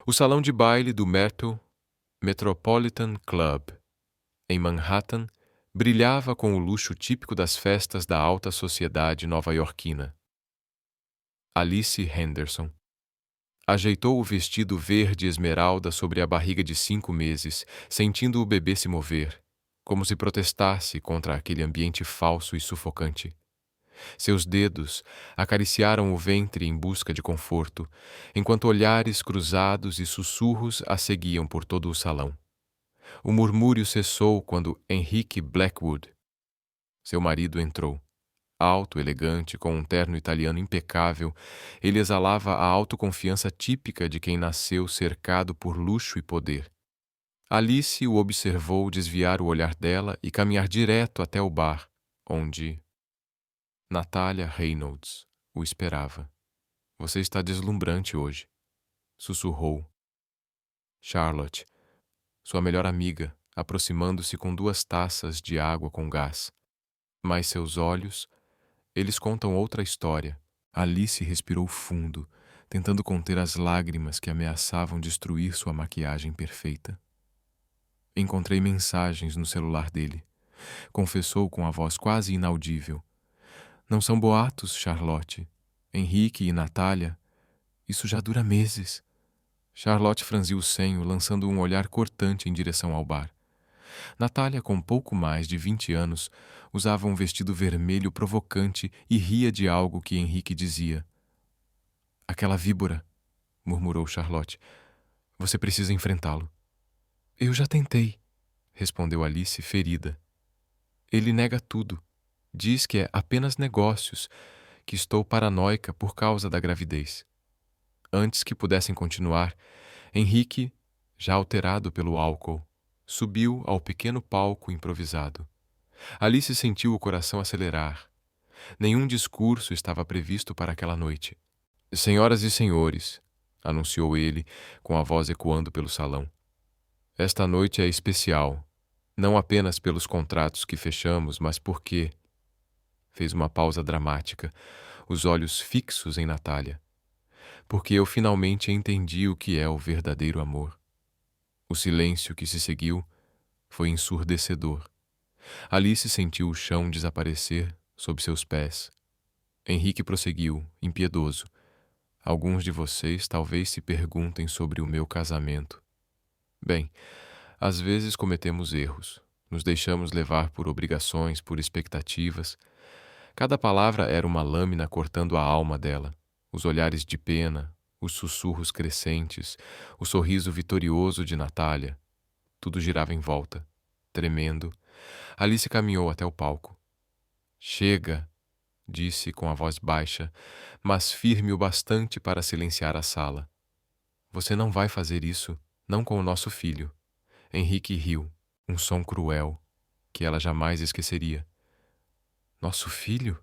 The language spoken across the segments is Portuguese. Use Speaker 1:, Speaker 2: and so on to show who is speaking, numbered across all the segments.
Speaker 1: O salão de baile do Myrtle Metropolitan Club, em Manhattan, brilhava com o luxo típico das festas da alta sociedade nova-iorquina. Alice Henderson ajeitou o vestido verde esmeralda sobre a barriga de 5 meses, sentindo o bebê se mover, como se protestasse contra aquele ambiente falso e sufocante. Seus dedos acariciaram o ventre em busca de conforto, enquanto olhares cruzados e sussurros a seguiam por todo o salão. O murmúrio cessou quando Henrique Blackwood, seu marido, entrou. Alto, elegante, com um terno italiano impecável, ele exalava a autoconfiança típica de quem nasceu cercado por luxo e poder. Alice o observou desviar o olhar dela e caminhar direto até o bar, onde Natalia Reynolds o esperava. Você está deslumbrante hoje, sussurrou Charlotte, sua melhor amiga, aproximando-se com 2 taças de água com gás. Mas seus olhos, eles contam outra história. Alice respirou fundo, tentando conter as lágrimas que ameaçavam destruir sua maquiagem perfeita. Encontrei mensagens no celular dele, confessou com a voz quase inaudível. Não são boatos, Charlotte. Henrique e Natalia, isso já dura meses. Charlotte franziu o senho, lançando um olhar cortante em direção ao bar. Natalia, com pouco mais de 20 anos, usava um vestido vermelho provocante e ria de algo que Henrique dizia. Aquela víbora, murmurou Charlotte. Você precisa enfrentá-lo. Eu já tentei, respondeu Alice, ferida. Ele nega tudo. Diz que é apenas negócios, que estou paranoica por causa da gravidez. Antes que pudessem continuar, Henrique, já alterado pelo álcool, subiu ao pequeno palco improvisado. Alice sentiu o coração acelerar. Nenhum discurso estava previsto para aquela noite. Senhoras e senhores, anunciou ele, com a voz ecoando pelo salão. Esta noite é especial, não apenas pelos contratos que fechamos, mas porque... Fez uma pausa dramática, os olhos fixos em Natalia. Porque eu finalmente entendi o que é o verdadeiro amor. O silêncio que se seguiu foi ensurdecedor. Alice sentiu o chão desaparecer sob seus pés. Henrique prosseguiu, impiedoso. Alguns de vocês talvez se perguntem sobre o meu casamento. Bem, às vezes cometemos erros. Nos deixamos levar por obrigações, por expectativas. Cada palavra era uma lâmina cortando a alma dela. Os olhares de pena, os sussurros crescentes, o sorriso vitorioso de Natalia. Tudo girava em volta. Tremendo, Alice caminhou até o palco. Chega, disse com a voz baixa, mas firme o bastante para silenciar a sala. Você não vai fazer isso, não com o nosso filho. Henrique riu, um som cruel, que ela jamais esqueceria. Nosso filho?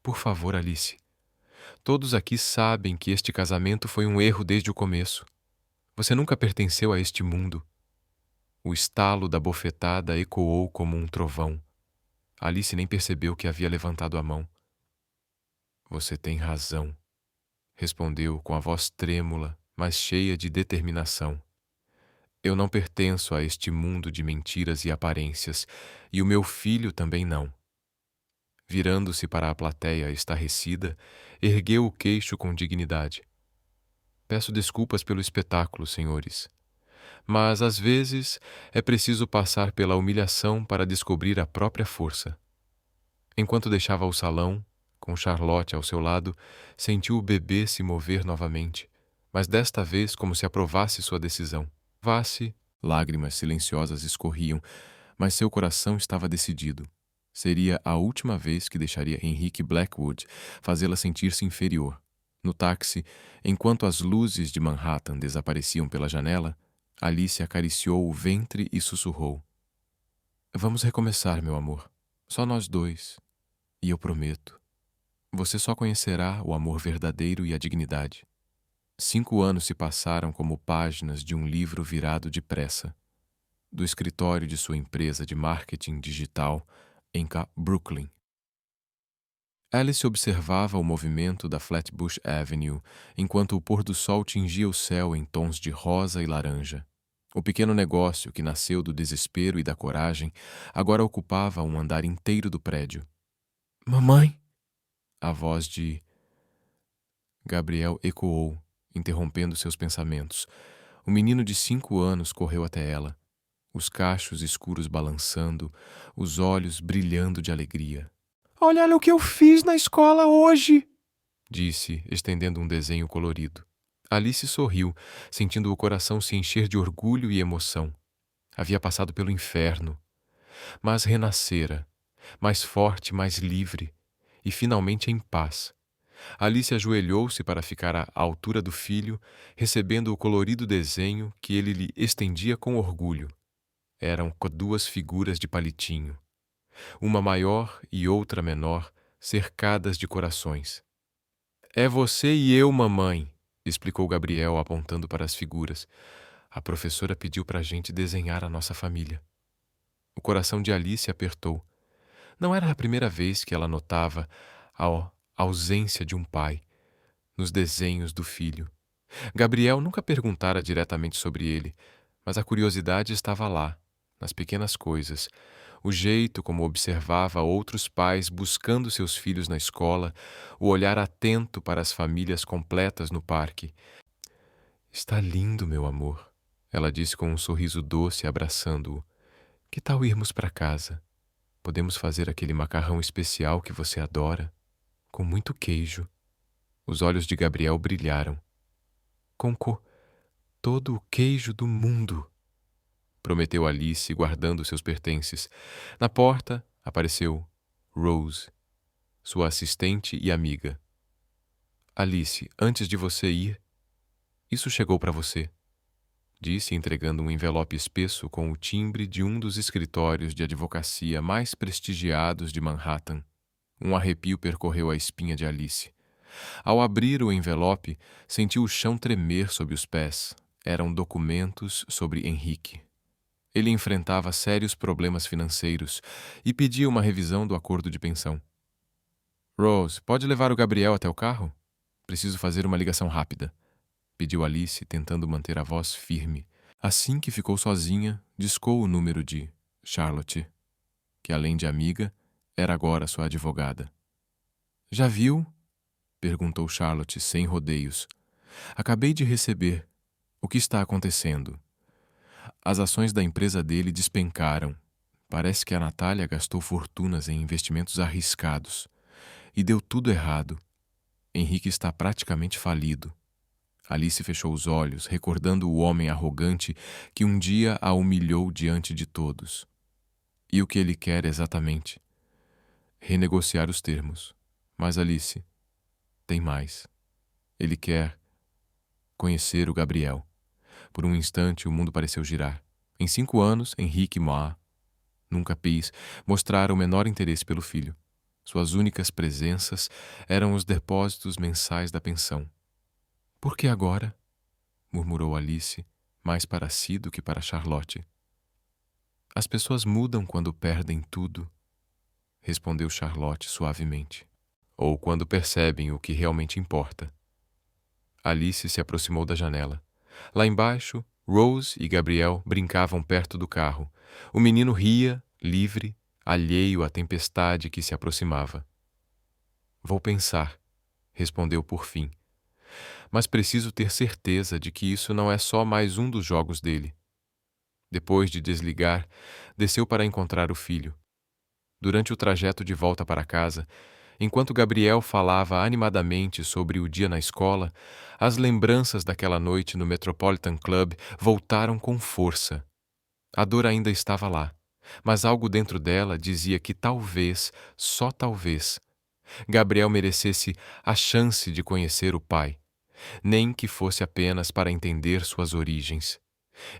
Speaker 1: Por favor, Alice. Todos aqui sabem que este casamento foi um erro desde o começo. Você nunca pertenceu a este mundo. O estalo da bofetada ecoou como um trovão. Alice nem percebeu que havia levantado a mão. Você tem razão, respondeu com a voz trêmula, mas cheia de determinação. Eu não pertenço a este mundo de mentiras e aparências, e o meu filho também não. Virando-se para a plateia estarrecida, ergueu o queixo com dignidade. Peço desculpas pelo espetáculo, senhores. Mas, às vezes, é preciso passar pela humilhação para descobrir a própria força. Enquanto deixava o salão, com Charlotte ao seu lado, sentiu o bebê se mover novamente, mas desta vez como se aprovasse sua decisão. Lágrimas silenciosas escorriam, mas seu coração estava decidido. Seria a última vez que deixaria Henrique Blackwood fazê-la sentir-se inferior. No táxi, enquanto as luzes de Manhattan desapareciam pela janela, Alice acariciou o ventre e sussurrou. Vamos recomeçar, meu amor. Só nós dois. E eu prometo. Você só conhecerá o amor verdadeiro e a dignidade. 5 anos se passaram como páginas de um livro virado depressa. Do escritório de sua empresa de marketing digital em Brooklyn. Alice observava o movimento da Flatbush Avenue enquanto o pôr do sol tingia o céu em tons de rosa e laranja. O pequeno negócio, que nasceu do desespero e da coragem, agora ocupava um andar inteiro do prédio. Mamãe! A voz de Gabriel ecoou, interrompendo seus pensamentos. O menino de 5 anos correu até ela, os cachos escuros balançando, os olhos brilhando de alegria. Olha o que eu fiz na escola hoje! Disse, estendendo um desenho colorido. Alice sorriu, sentindo o coração se encher de orgulho e emoção. Havia passado pelo inferno, mas renascera, mais forte, mais livre, e finalmente em paz. Alice ajoelhou-se para ficar à altura do filho, recebendo o colorido desenho que ele lhe estendia com orgulho. Eram 2 figuras de palitinho, uma maior e outra menor, cercadas de corações. É você e eu, mamãe, explicou Gabriel apontando para as figuras. A professora pediu para a gente desenhar a nossa família. O coração de Alice apertou. Não era a primeira vez que ela notava a ausência de um pai nos desenhos do filho. Gabriel nunca perguntara diretamente sobre ele, mas a curiosidade estava lá, nas pequenas coisas. O jeito como observava outros pais buscando seus filhos na escola, o olhar atento para as famílias completas no parque. Está lindo, meu amor, ela disse com um sorriso doce, abraçando-o. Que tal irmos para casa? Podemos fazer aquele macarrão especial que você adora, com muito queijo. Os olhos de Gabriel brilharam. Com todo o queijo do mundo, prometeu Alice, guardando seus pertences. Na porta apareceu Rose, sua assistente e amiga. Alice, antes de você ir, isso chegou para você, disse, entregando um envelope espesso com o timbre de um dos escritórios de advocacia mais prestigiados de Manhattan. Um arrepio percorreu a espinha de Alice. Ao abrir o envelope, sentiu o chão tremer sob os pés. Eram documentos sobre Henrique. Ele enfrentava sérios problemas financeiros e pedia uma revisão do acordo de pensão. Rose, pode levar o Gabriel até o carro? Preciso fazer uma ligação rápida, pediu Alice, tentando manter a voz firme. Assim que ficou sozinha, discou o número de Charlotte, que além de amiga, era agora sua advogada. Já viu? Perguntou Charlotte sem rodeios. Acabei de receber. O que está acontecendo? As ações da empresa dele despencaram. Parece que a Natália gastou fortunas em investimentos arriscados. E deu tudo errado. Henrique está praticamente falido. Alice fechou os olhos, recordando o homem arrogante que um dia a humilhou diante de todos. E o que ele quer exatamente? Renegociar os termos. Mas Alice, tem mais. Ele quer conhecer o Gabriel. Por um instante, o mundo pareceu girar. Em 5 anos, Henrique Moa nunca quis mostrar o menor interesse pelo filho. Suas únicas presenças eram os depósitos mensais da pensão. Por que agora? Murmurou Alice, mais para si do que para Charlotte. As pessoas mudam quando perdem tudo, respondeu Charlotte suavemente. Ou quando percebem o que realmente importa. Alice se aproximou da janela. Lá embaixo, Rose e Gabriel brincavam perto do carro. O menino ria, livre, alheio à tempestade que se aproximava. Vou pensar, respondeu por fim. Mas preciso ter certeza de que isso não é só mais um dos jogos dele. Depois de desligar, desceu para encontrar o filho. Durante o trajeto de volta para casa, enquanto Gabriel falava animadamente sobre o dia na escola, as lembranças daquela noite no Metropolitan Club voltaram com força. A dor ainda estava lá, mas algo dentro dela dizia que talvez, só talvez, Gabriel merecesse a chance de conhecer o pai, nem que fosse apenas para entender suas origens.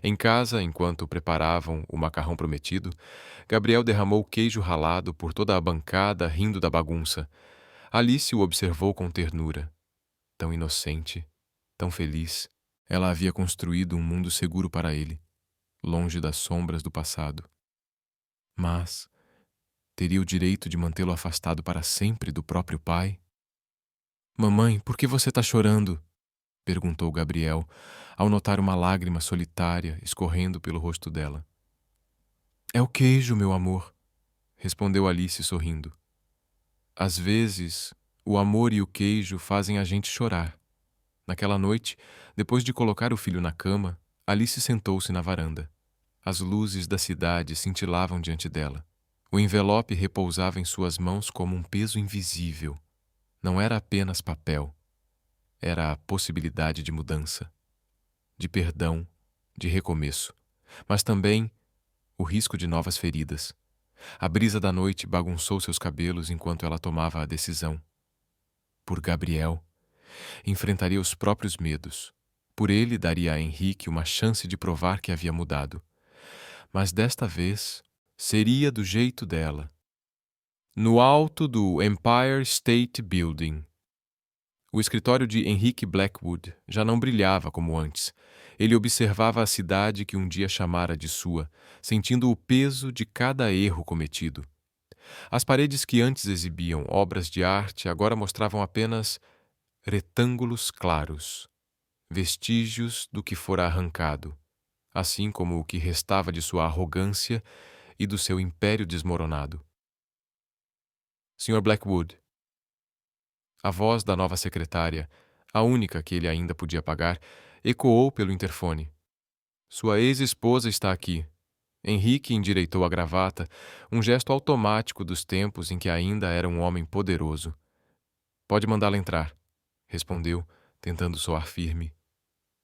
Speaker 1: Em casa, enquanto preparavam o macarrão prometido, Gabriel derramou queijo ralado por toda a bancada, rindo da bagunça. Alice o observou com ternura. Tão inocente, tão feliz. Ela havia construído um mundo seguro para ele, longe das sombras do passado. Mas Teria o direito de mantê-lo afastado para sempre do próprio pai? Mamãe, por que você está chorando? Perguntou Gabriel, ao notar uma lágrima solitária escorrendo pelo rosto dela. É o queijo, meu amor, respondeu Alice sorrindo. Às vezes, o amor e o queijo fazem a gente chorar. Naquela noite, depois de colocar o filho na cama, Alice sentou-se na varanda. As luzes da cidade cintilavam diante dela. O envelope repousava em suas mãos como um peso invisível. Não era apenas papel. Era a possibilidade de mudança, de perdão, de recomeço, mas também o risco de novas feridas. A brisa da noite bagunçou seus cabelos enquanto ela tomava a decisão. Por Gabriel, enfrentaria os próprios medos. Por ele, daria a Henrique uma chance de provar que havia mudado. Mas desta vez, seria do jeito dela. No alto do Empire State Building. O escritório de Henrique Blackwood já não brilhava como antes. Ele observava a cidade que um dia chamara de sua, sentindo o peso de cada erro cometido. As paredes que antes exibiam obras de arte agora mostravam apenas retângulos claros, vestígios do que fora arrancado, assim como o que restava de sua arrogância e do seu império desmoronado. Sr. Blackwood. A voz da nova secretária, a única que ele ainda podia pagar, ecoou pelo interfone. Sua ex-esposa está aqui. Henrique endireitou a gravata, um gesto automático dos tempos em que ainda era um homem poderoso. Pode mandá-la entrar, respondeu, tentando soar firme.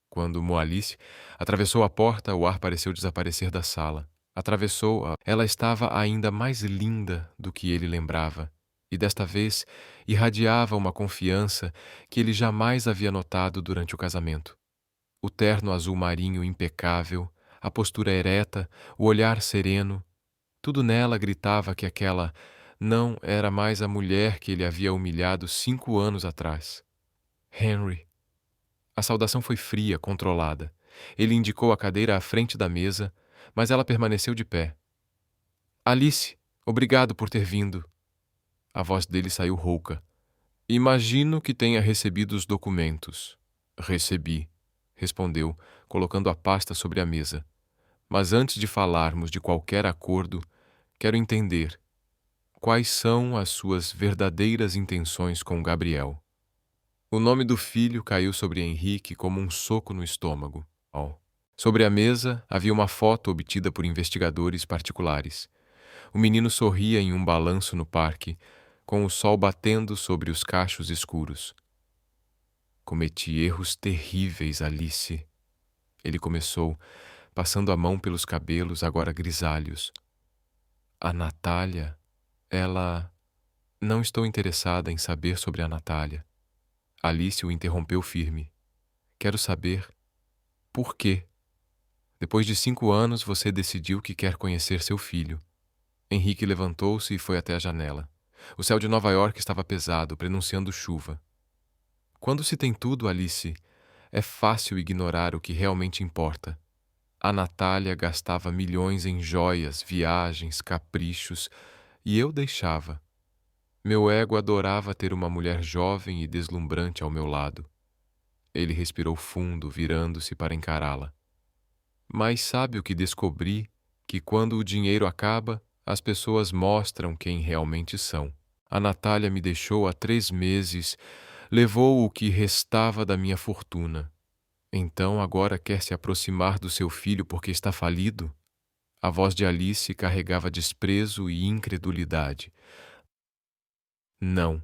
Speaker 1: Quando Moalice atravessou a porta, o ar pareceu desaparecer da sala. Atravessou-a, ela estava ainda mais linda do que ele lembrava. E desta vez irradiava uma confiança que ele jamais havia notado durante o casamento. O terno azul marinho impecável, a postura ereta, o olhar sereno, tudo nela gritava que aquela não era mais a mulher que ele havia humilhado 5 anos atrás. Henry. A saudação foi fria, controlada. Ele indicou a cadeira à frente da mesa, mas ela permaneceu de pé. Alice, obrigado por ter vindo. A voz dele saiu rouca. Imagino que tenha recebido os documentos. Recebi, respondeu, colocando a pasta sobre a mesa. Mas antes de falarmos de qualquer acordo, quero entender quais são as suas verdadeiras intenções com Gabriel. O nome do filho caiu sobre Henrique como um soco no estômago. Sobre a mesa havia uma foto obtida por investigadores particulares. O menino sorria em um balanço no parque, com o sol batendo sobre os cachos escuros. Cometi erros terríveis, Alice. Ele começou, passando a mão pelos cabelos agora grisalhos. A Natália, ela... Não estou interessada em saber sobre a Natália. Alice o interrompeu firme. Quero saber por quê. Depois de 5 anos, você decidiu que quer conhecer seu filho. Henrique levantou-se e foi até a janela. O céu de Nova York estava pesado, prenunciando chuva. Quando se tem tudo, Alice, é fácil ignorar o que realmente importa. A Natália gastava milhões em joias, viagens, caprichos, e eu deixava. Meu ego adorava ter uma mulher jovem e deslumbrante ao meu lado. Ele respirou fundo, virando-se para encará-la. Mas sabe o que descobri? Que quando o dinheiro acaba, as pessoas mostram quem realmente são. A Natália me deixou há 3 meses, levou o que restava da minha fortuna. Então agora quer se aproximar do seu filho porque está falido? A voz de Alice carregava desprezo e incredulidade. Não.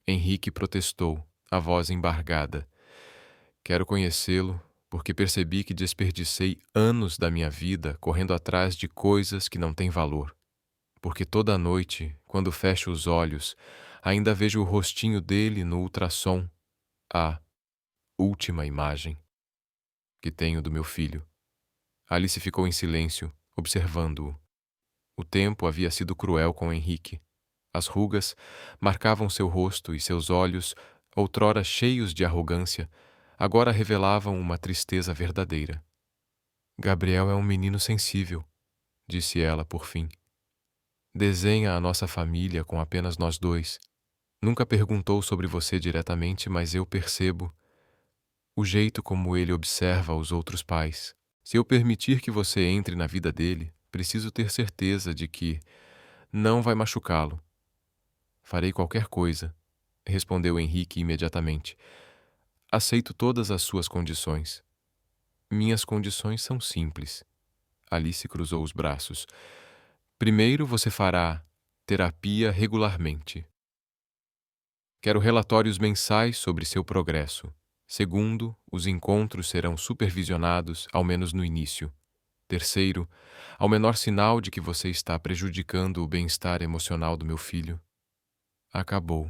Speaker 1: Henrique protestou, a voz embargada. Quero conhecê-lo porque percebi que desperdicei anos da minha vida correndo atrás de coisas que não têm valor. Porque toda noite, quando fecho os olhos, ainda vejo o rostinho dele no ultrassom, a última imagem que tenho do meu filho. Alice ficou em silêncio, observando-o. O tempo havia sido cruel com Henrique. As rugas marcavam seu rosto e seus olhos, outrora cheios de arrogância, agora revelavam uma tristeza verdadeira. Gabriel é um menino sensível, disse ela por fim. Desenha a nossa família com apenas nós dois. Nunca perguntou sobre você diretamente, mas eu percebo o jeito como ele observa os outros pais. Se eu permitir que você entre na vida dele, preciso ter certeza de que não vai machucá-lo. Farei qualquer coisa, respondeu Henrique imediatamente. Aceito todas as suas condições. Minhas condições são simples. Alice cruzou os braços. Primeiro, você fará terapia regularmente. Quero relatórios mensais sobre seu progresso. Segundo, os encontros serão supervisionados, ao menos no início. Terceiro, ao menor sinal de que você está prejudicando o bem-estar emocional do meu filho. Acabou.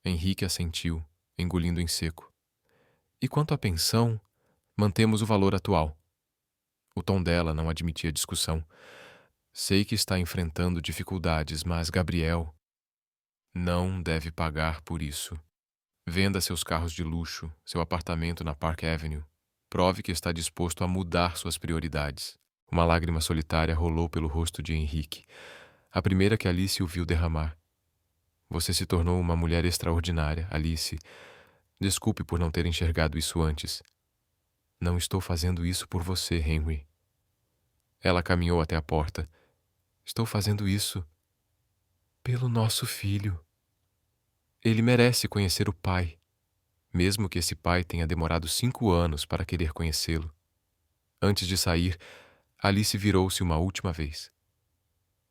Speaker 1: Henrique assentiu, engolindo em seco. E quanto à pensão, mantemos o valor atual. O tom dela não admitia discussão. Sei que está enfrentando dificuldades, mas Gabriel não deve pagar por isso. Venda seus carros de luxo, seu apartamento na Park Avenue. Prove que está disposto a mudar suas prioridades. Uma lágrima solitária rolou pelo rosto de Henrique, a primeira que Alice o viu derramar. Você se tornou uma mulher extraordinária, Alice. Desculpe por não ter enxergado isso antes. Não estou fazendo isso por você, Henry. Ela caminhou até a porta. Estou fazendo isso pelo nosso filho. Ele merece conhecer o pai, mesmo que esse pai tenha demorado 5 anos para querer conhecê-lo. Antes de sair, Alice virou-se uma última vez.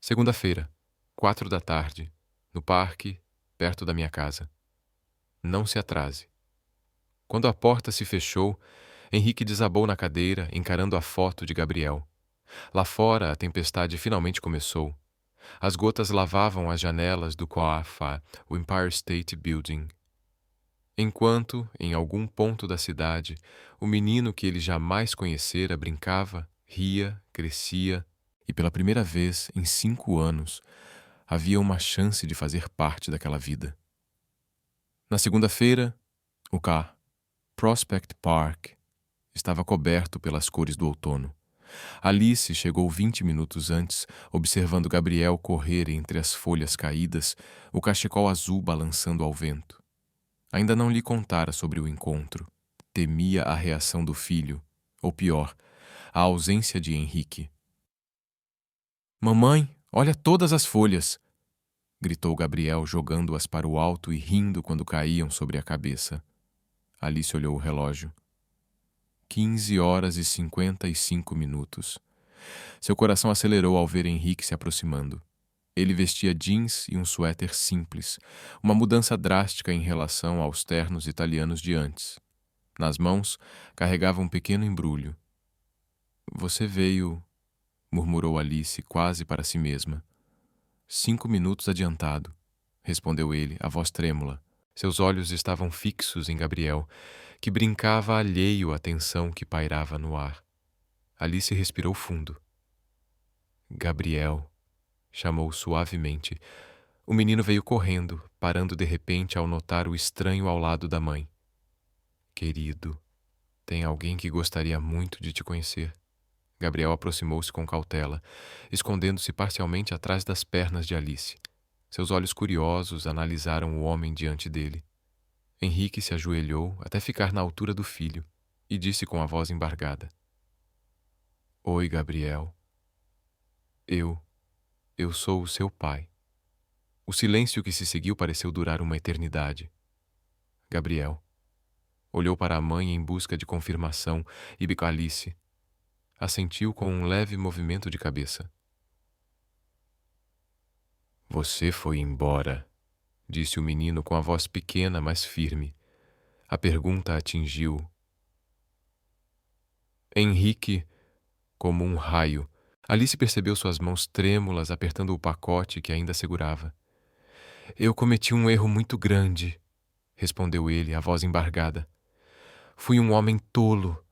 Speaker 1: Segunda-feira, 4 da tarde, no parque, perto da minha casa. Não se atrase. Quando a porta se fechou, Henrique desabou na cadeira, encarando a foto de Gabriel. Lá fora, a tempestade finalmente começou. As gotas lavavam as janelas do COAFA, o Empire State Building. Enquanto, em algum ponto da cidade, o menino que ele jamais conhecera brincava, ria, crescia, e pela primeira vez em 5 anos, havia uma chance de fazer parte daquela vida. Na segunda-feira, o Prospect Park estava coberto pelas cores do outono. Alice chegou 20 minutos antes, observando Gabriel correr entre as folhas caídas, o cachecol azul balançando ao vento. Ainda não lhe contara sobre o encontro. Temia a reação do filho, ou pior, a ausência de Henrique. "Mamãe, olha todas as folhas!" gritou Gabriel, jogando-as para o alto e rindo quando caíam sobre a cabeça. Alice olhou o relógio. 15h55. Seu coração acelerou ao ver Henrique se aproximando. Ele vestia jeans e um suéter simples, uma mudança drástica em relação aos ternos italianos de antes. Nas mãos, carregava um pequeno embrulho. "Você veio", murmurou Alice quase para si mesma. 5 minutos adiantado, respondeu ele, a voz trêmula. Seus olhos estavam fixos em Gabriel, que brincava alheio à tensão que pairava no ar. Alice respirou fundo. "Gabriel", chamou suavemente. O menino veio correndo, parando de repente ao notar o estranho ao lado da mãe. "Querido, tem alguém que gostaria muito de te conhecer." Gabriel aproximou-se com cautela, escondendo-se parcialmente atrás das pernas de Alice. Seus olhos curiosos analisaram o homem diante dele. Henrique se ajoelhou até ficar na altura do filho e disse com a voz embargada: "Oi, Gabriel. Eu sou o seu pai." O silêncio que se seguiu pareceu durar uma eternidade. Gabriel olhou para a mãe em busca de confirmação e Alice assentiu com um leve movimento de cabeça. "Você foi embora", disse o menino com a voz pequena, mas firme. A pergunta atingiu Henrique como um raio. Alice percebeu suas mãos trêmulas apertando o pacote que ainda segurava. "Eu cometi um erro muito grande", respondeu ele, a voz embargada. "Fui um homem tolo,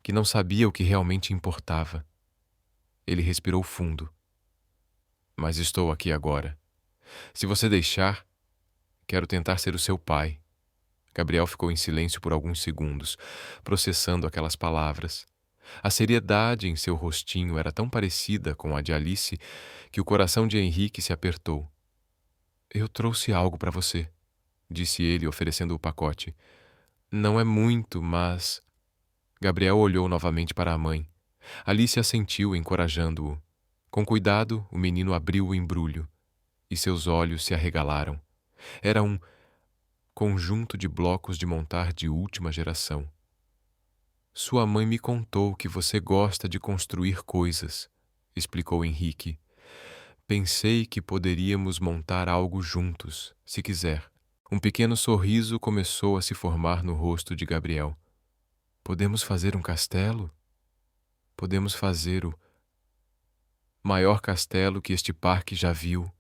Speaker 1: que não sabia o que realmente importava." Ele respirou fundo. "Mas estou aqui agora. Se você deixar, quero tentar ser o seu pai." Gabriel ficou em silêncio por alguns segundos, processando aquelas palavras. A seriedade em seu rostinho era tão parecida com a de Alice que o coração de Henrique se apertou. "Eu trouxe algo para você", disse ele, oferecendo o pacote. "Não é muito, mas..." Gabriel olhou novamente para a mãe. Alice assentiu, encorajando-o. Com cuidado, o menino abriu o embrulho e seus olhos se arregalaram. Era um conjunto de blocos de montar de última geração. "Sua mãe me contou que você gosta de construir coisas", explicou Henrique. "Pensei que poderíamos montar algo juntos, se quiser." Um pequeno sorriso começou a se formar no rosto de Gabriel. "Podemos fazer um castelo? Podemos fazer o maior castelo que este parque já viu",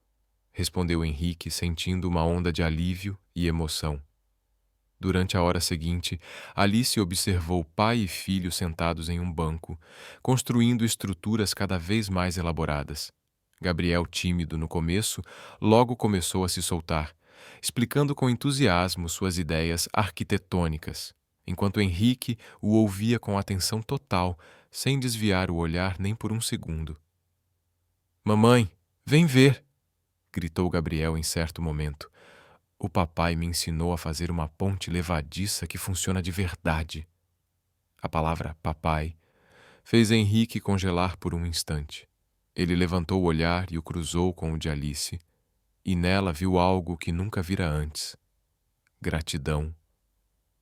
Speaker 1: respondeu Henrique, sentindo uma onda de alívio e emoção. Durante a hora seguinte, Alice observou pai e filho sentados em um banco, construindo estruturas cada vez mais elaboradas. Gabriel, tímido no começo, logo começou a se soltar, explicando com entusiasmo suas ideias arquitetônicas, enquanto Henrique o ouvia com atenção total, sem desviar o olhar nem por um segundo. "Mamãe, vem ver!" gritou Gabriel em certo momento. "O papai me ensinou a fazer uma ponte levadiça que funciona de verdade." A palavra papai fez Henrique congelar por um instante. Ele levantou o olhar e o cruzou com o de Alice, e nela viu algo que nunca vira antes: gratidão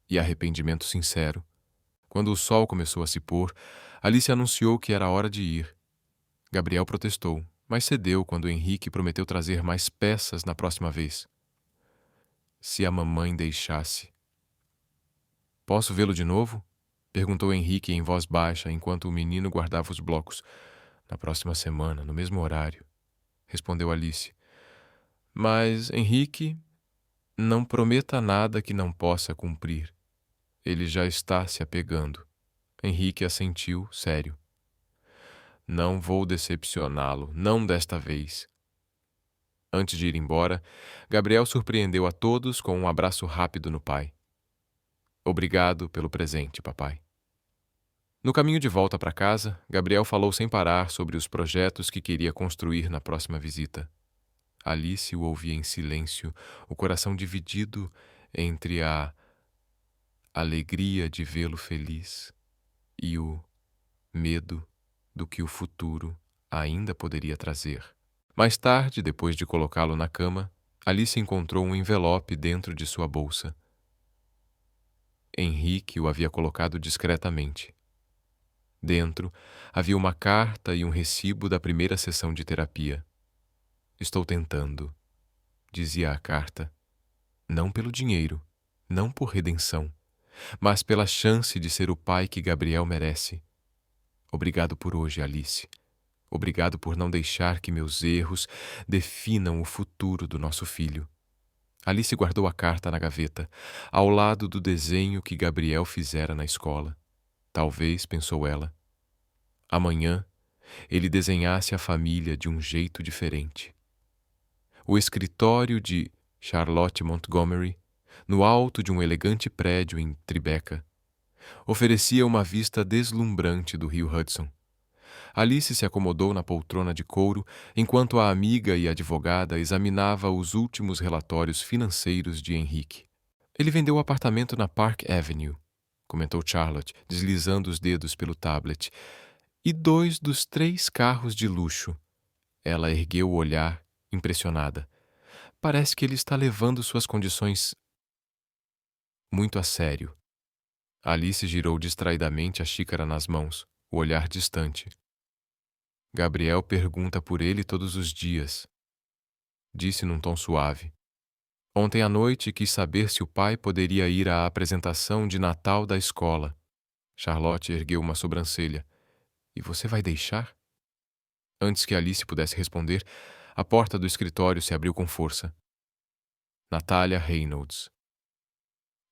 Speaker 1: e arrependimento sincero. Quando o sol começou a se pôr, Alice anunciou que era hora de ir. Gabriel protestou, mas cedeu quando Henrique prometeu trazer mais peças na próxima vez. "Se a mamãe deixasse." "Posso vê-lo de novo?" perguntou Henrique em voz baixa enquanto o menino guardava os blocos. "Na próxima semana, no mesmo horário", respondeu Alice. "Mas, Henrique, não prometa nada que não possa cumprir. Ele já está se apegando." Henrique assentiu, sério. "Não vou decepcioná-lo, não desta vez." Antes de ir embora, Gabriel surpreendeu a todos com um abraço rápido no pai. "Obrigado pelo presente, papai." No caminho de volta para casa, Gabriel falou sem parar sobre os projetos que queria construir na próxima visita. Alice o ouvia em silêncio, o coração dividido entre a alegria de vê-lo feliz e o medo do que o futuro ainda poderia trazer. Mais tarde, depois de colocá-lo na cama, Alice encontrou um envelope dentro de sua bolsa. Henrique o havia colocado discretamente. Dentro havia uma carta e um recibo da primeira sessão de terapia. "Estou tentando", dizia a carta, "não pelo dinheiro, não por redenção, mas pela chance de ser o pai que Gabriel merece. Obrigado por hoje, Alice. Obrigado por não deixar que meus erros definam o futuro do nosso filho." Alice guardou a carta na gaveta, ao lado do desenho que Gabriel fizera na escola. Talvez, pensou ela, amanhã ele desenhasse a família de um jeito diferente. O escritório de Charlotte Montgomery, no alto de um elegante prédio em Tribeca, oferecia uma vista deslumbrante do rio Hudson. Alice se acomodou na poltrona de couro enquanto a amiga e advogada examinava os últimos relatórios financeiros de Henrique. "Ele vendeu o apartamento na Park Avenue", comentou Charlotte, deslizando os dedos pelo tablet. "E 2 dos 3 carros de luxo." Ela ergueu o olhar, impressionada. "Parece que ele está levando suas condições muito a sério." Alice girou distraidamente a xícara nas mãos, o olhar distante. "Gabriel pergunta por ele todos os dias", disse num tom suave. "Ontem à noite quis saber se o pai poderia ir à apresentação de Natal da escola." Charlotte ergueu uma sobrancelha. "E você vai deixar?" Antes que Alice pudesse responder, a porta do escritório se abriu com força. Natália Reynolds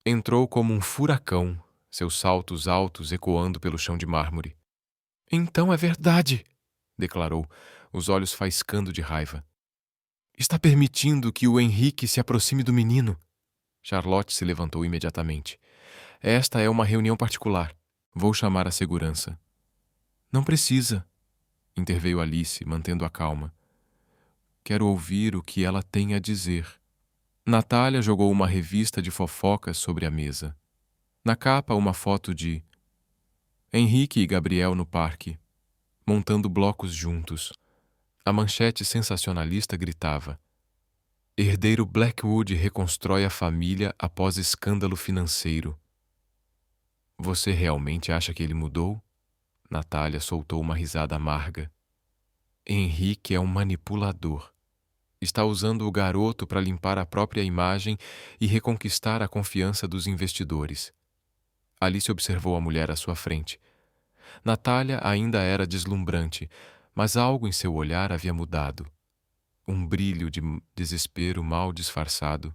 Speaker 1: entrou como um furacão, seus saltos altos ecoando pelo chão de mármore. "Então é verdade!" declarou, os olhos faiscando de raiva. "Está permitindo que o Henrique se aproxime do menino." Charlotte se levantou imediatamente. "Esta é uma reunião particular. Vou chamar a segurança." Não precisa, interveio Alice, mantendo a calma. Quero ouvir o que ela tem a dizer. Natália jogou uma revista de fofocas sobre a mesa. Na capa, uma foto de Henrique e Gabriel no parque, montando blocos juntos. A manchete sensacionalista gritava: Herdeiro Blackwood reconstrói a família após escândalo financeiro. Você realmente acha que ele mudou? Natália soltou uma risada amarga. Henrique é um manipulador. Está usando o garoto para limpar a própria imagem e reconquistar a confiança dos investidores. Alice observou a mulher à sua frente. Natália ainda era deslumbrante, mas algo em seu olhar havia mudado. Um brilho de desespero mal disfarçado.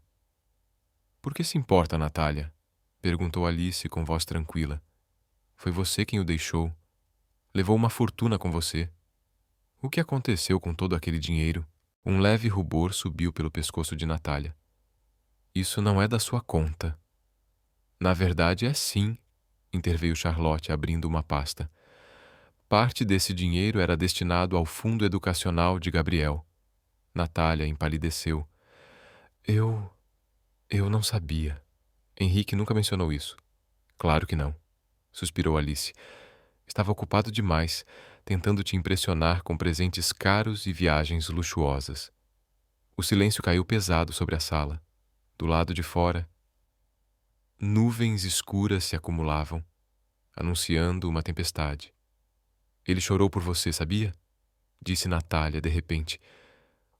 Speaker 1: Por que se importa, Natália? Perguntou Alice com voz tranquila. Foi você quem o deixou. Levou uma fortuna com você. O que aconteceu com todo aquele dinheiro? Um leve rubor subiu pelo pescoço de Natália. Isso não é da sua conta. Na verdade, é sim, interveio Charlotte, abrindo uma pasta. Parte desse dinheiro era destinado ao fundo educacional de Gabriel. Natália empalideceu. Eu não sabia. Henrique nunca mencionou isso. Claro que não, suspirou Alice. Estava ocupado demais, tentando te impressionar com presentes caros e viagens luxuosas. O silêncio caiu pesado sobre a sala. Do lado de fora, nuvens escuras se acumulavam, anunciando uma tempestade. Ele chorou por você, sabia? Disse Natália, de repente.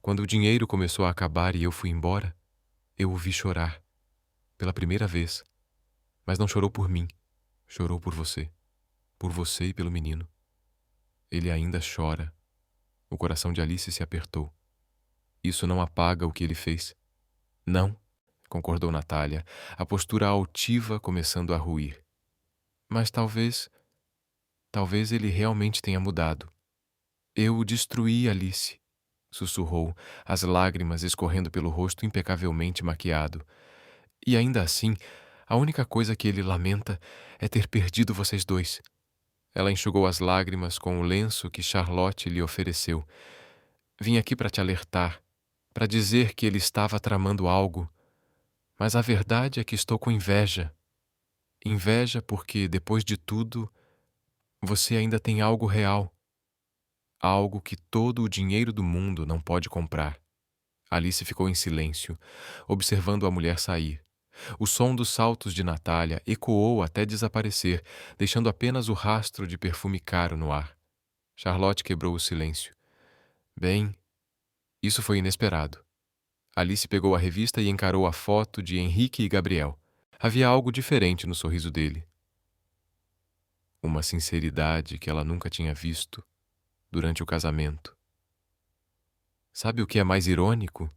Speaker 1: Quando o dinheiro começou a acabar e eu fui embora, eu o vi chorar. Pela primeira vez. Mas não chorou por mim. Chorou por você. Por você e pelo menino. Ele ainda chora. O coração de Alice se apertou. Isso não apaga o que ele fez. Não, concordou Natália, a postura altiva começando a ruir. Mas talvez ele realmente tenha mudado. Eu o destruí, Alice, sussurrou, as lágrimas escorrendo pelo rosto impecavelmente maquiado. E ainda assim, a única coisa que ele lamenta é ter perdido vocês dois. Ela enxugou as lágrimas com o lenço que Charlotte lhe ofereceu. Vim aqui para te alertar, para dizer que ele estava tramando algo. Mas a verdade é que estou com inveja. Inveja porque, depois de tudo, você ainda tem algo real. Algo que todo o dinheiro do mundo não pode comprar. Alice ficou em silêncio, observando a mulher sair. O som dos saltos de Natália ecoou até desaparecer, deixando apenas o rastro de perfume caro no ar. Charlotte quebrou o silêncio. Bem, isso foi inesperado. Alice pegou a revista e encarou a foto de Henrique e Gabriel. Havia algo diferente no sorriso dele. Uma sinceridade que ela nunca tinha visto durante o casamento. Sabe o que é mais irônico?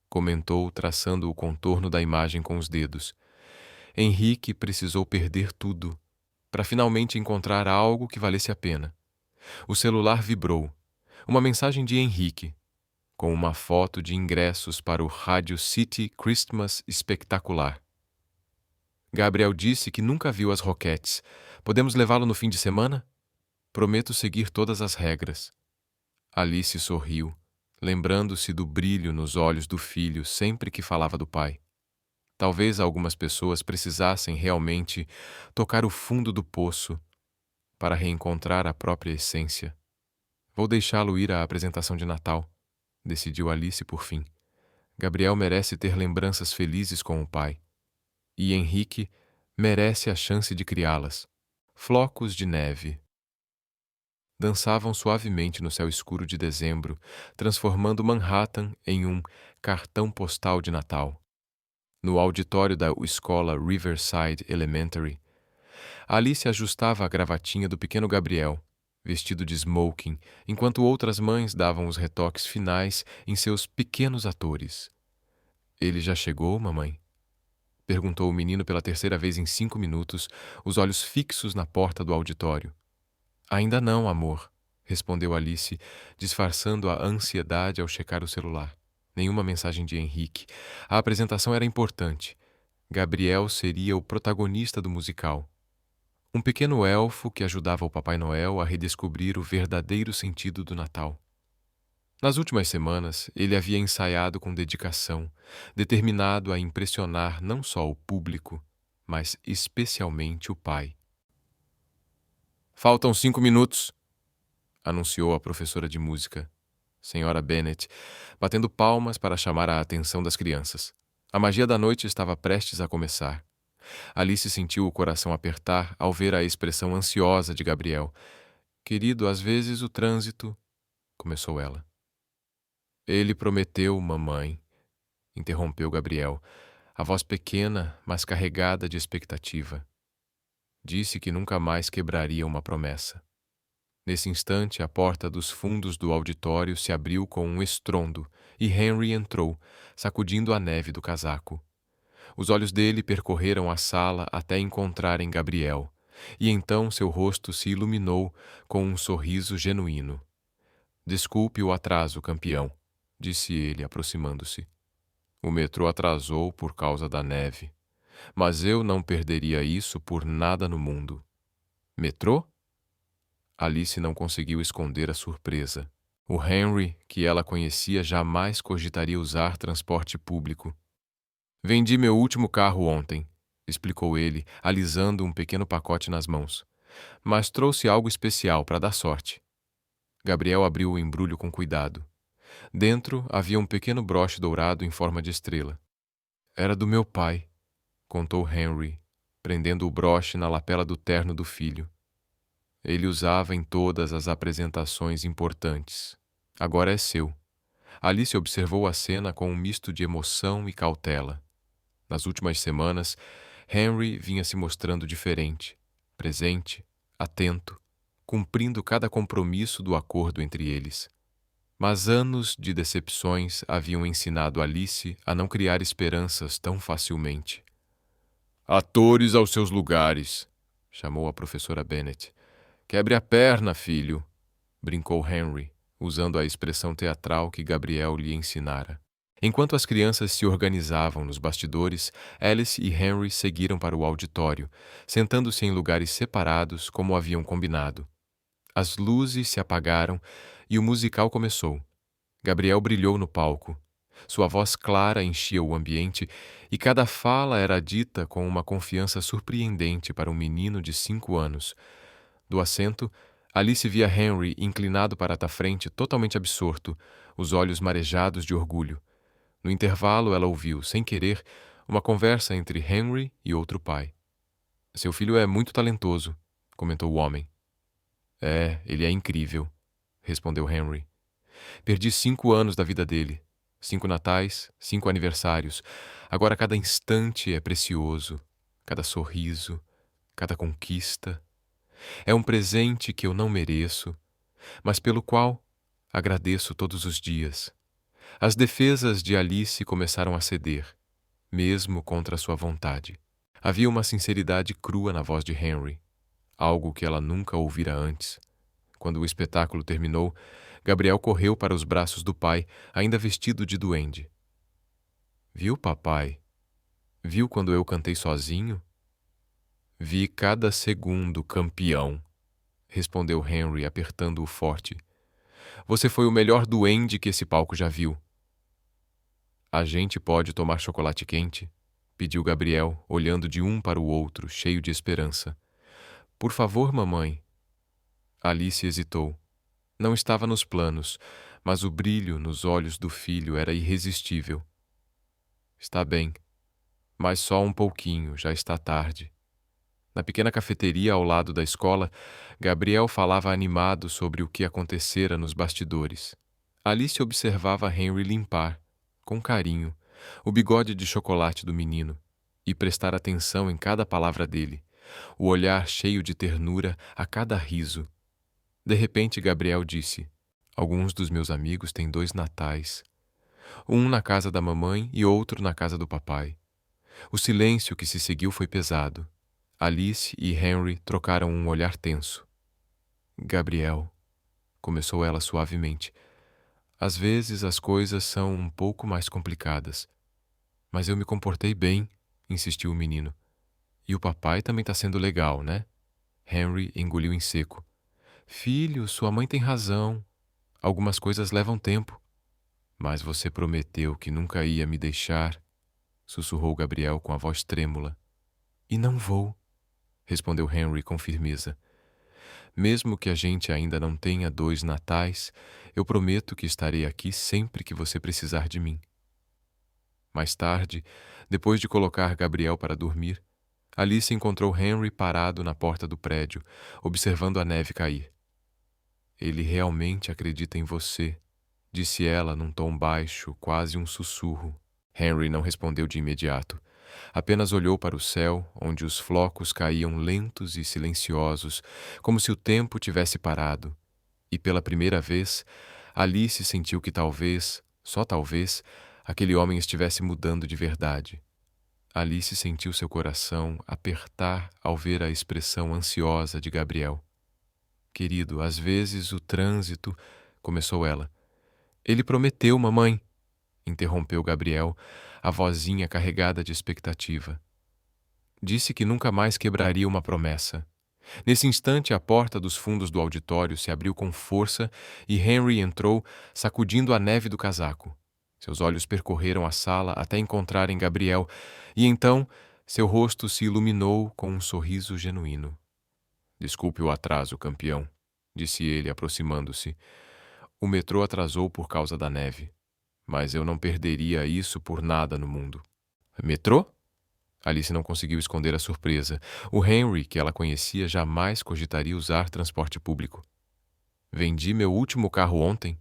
Speaker 1: Comentou, traçando o contorno da imagem com os dedos. Henrique precisou perder tudo para finalmente encontrar algo que valesse a pena. O celular vibrou. Uma mensagem de Henrique, com uma foto de ingressos para o Radio City Christmas Espetacular. Gabriel disse que nunca viu as Rockettes. Podemos levá-lo no fim de semana? Prometo seguir todas as regras. Alice sorriu, lembrando-se do brilho nos olhos do filho sempre que falava do pai. Talvez algumas pessoas precisassem realmente tocar o fundo do poço para reencontrar a própria essência. Vou deixá-lo ir à apresentação de Natal, decidiu Alice por fim. Gabriel merece ter lembranças felizes com o pai. E Henrique merece a chance de criá-las. Flocos de neve dançavam suavemente no céu escuro de dezembro, transformando Manhattan em um cartão postal de Natal. No auditório da escola Riverside Elementary, Alice ajustava a gravatinha do pequeno Gabriel, vestido de smoking, enquanto outras mães davam os retoques finais em seus pequenos atores. Ele já chegou, mamãe? Perguntou o menino pela terceira vez em 5 minutos, os olhos fixos na porta do auditório. Ainda não, amor, respondeu Alice, disfarçando a ansiedade ao checar o celular. Nenhuma mensagem de Henrique. A apresentação era importante. Gabriel seria o protagonista do musical. Um pequeno elfo que ajudava o Papai Noel a redescobrir o verdadeiro sentido do Natal. Nas últimas semanas, ele havia ensaiado com dedicação, determinado a impressionar não só o público, mas especialmente o pai. "Faltam 5 minutos", anunciou a professora de música, Senhora Bennet, batendo palmas para chamar a atenção das crianças. A magia da noite estava prestes a começar. Alice sentiu o coração apertar ao ver a expressão ansiosa de Gabriel. "Querido, às vezes o trânsito..." começou ela. "Ele prometeu, mamãe", interrompeu Gabriel, a voz pequena, mas carregada de expectativa. Disse que nunca mais quebraria uma promessa. Nesse instante, a porta dos fundos do auditório se abriu com um estrondo e Henry entrou, sacudindo a neve do casaco. Os olhos dele percorreram a sala até encontrarem Gabriel, e então seu rosto se iluminou com um sorriso genuíno. "Desculpe o atraso, campeão", disse ele, aproximando-se. "O metrô atrasou por causa da neve, mas eu não perderia isso por nada no mundo." "Metrô?" Alice não conseguiu esconder a surpresa. O Henry, que ela conhecia, jamais cogitaria usar transporte público. "Vendi meu último carro ontem", explicou ele, alisando um pequeno pacote nas mãos. "Mas trouxe algo especial para dar sorte." Gabriel abriu o embrulho com cuidado. Dentro havia um pequeno broche dourado em forma de estrela. "Era do meu pai", contou Henry, prendendo o broche na lapela do terno do filho. "Ele usava em todas as apresentações importantes. Agora é seu." Alice observou a cena com um misto de emoção e cautela. Nas últimas semanas, Henry vinha se mostrando diferente, presente, atento, cumprindo cada compromisso do acordo entre eles. Mas anos de decepções haviam ensinado Alice a não criar esperanças tão facilmente. "Atores aos seus lugares", chamou a professora Bennet. "Quebre a perna, filho", brincou Henry, usando a expressão teatral que Gabriel lhe ensinara. Enquanto as crianças se organizavam nos bastidores, Alice e Henry seguiram para o auditório, sentando-se em lugares separados como haviam combinado. As luzes se apagaram e o musical começou. Gabriel brilhou no palco. Sua voz clara enchia o ambiente e cada fala era dita com uma confiança surpreendente para um menino de 5 anos. Do assento, Alice via Henry inclinado para a frente, totalmente absorto, os olhos marejados de orgulho. No intervalo, ela ouviu, sem querer, uma conversa entre Henry e outro pai. "Seu filho é muito talentoso", comentou o homem. "É, ele é incrível", respondeu Henry. "Perdi 5 anos da vida dele. 5 natais, 5 aniversários. Agora cada instante é precioso, cada sorriso, cada conquista. É um presente que eu não mereço, mas pelo qual agradeço todos os dias." As defesas de Alice começaram a ceder, mesmo contra sua vontade. Havia uma sinceridade crua na voz de Henry, algo que ela nunca ouvira antes. Quando o espetáculo terminou, Gabriel correu para os braços do pai, ainda vestido de duende. "Viu, papai? Viu quando eu cantei sozinho?" "Vi cada segundo, campeão", respondeu Henry, apertando-o forte. "Você foi o melhor duende que esse palco já viu." "A gente pode tomar chocolate quente?", pediu Gabriel, olhando de um para o outro, cheio de esperança. "Por favor, mamãe." Alice hesitou. Não estava nos planos, mas o brilho nos olhos do filho era irresistível. "Está bem, mas só um pouquinho, já está tarde." Na pequena cafeteria ao lado da escola, Gabriel falava animado sobre o que acontecera nos bastidores. Alice observava Henry limpar, com carinho, o bigode de chocolate do menino e prestar atenção em cada palavra dele, o olhar cheio de ternura a cada riso. De repente, Gabriel disse: "Alguns dos meus amigos têm 2 natais. Um na casa da mamãe e outro na casa do papai." O silêncio que se seguiu foi pesado. Alice e Henry trocaram um olhar tenso. "Gabriel", começou ela suavemente, "às vezes as coisas são um pouco mais complicadas." "Mas eu me comportei bem", insistiu o menino. "E o papai também está sendo legal, né?" Henry engoliu em seco. Filho, sua mãe tem razão. Algumas coisas levam tempo. Mas você prometeu que nunca ia me deixar, sussurrou Gabriel com a voz trêmula. E não vou, respondeu Henry com firmeza. Mesmo que a gente ainda não tenha 2 natais, eu prometo que estarei aqui sempre que você precisar de mim. Mais tarde, depois de colocar Gabriel para dormir, Alice encontrou Henry parado na porta do prédio, observando a neve cair. Ele realmente acredita em você, disse ela num tom baixo, quase um sussurro. Henry não respondeu de imediato. Apenas olhou para o céu, onde os flocos caíam lentos e silenciosos, como se o tempo tivesse parado. E pela primeira vez, Alice sentiu que talvez, só talvez, aquele homem estivesse mudando de verdade. Alice sentiu seu coração apertar ao ver a expressão ansiosa de Gabriel. Querido, às vezes o trânsito, começou ela. Ele prometeu, mamãe, interrompeu Gabriel, a vozinha carregada de expectativa. Disse que nunca mais quebraria uma promessa. Nesse instante, a porta dos fundos do auditório se abriu com força e Henry entrou, sacudindo a neve do casaco. Seus olhos percorreram a sala até encontrarem Gabriel, e então seu rosto se iluminou com um sorriso genuíno. Desculpe o atraso, campeão, disse ele, aproximando-se. O metrô atrasou por causa da neve, mas eu não perderia isso por nada no mundo. Metrô? Alice não conseguiu esconder a surpresa. O Henry, que ela conhecia, jamais cogitaria usar transporte público. Vendi meu último carro ontem,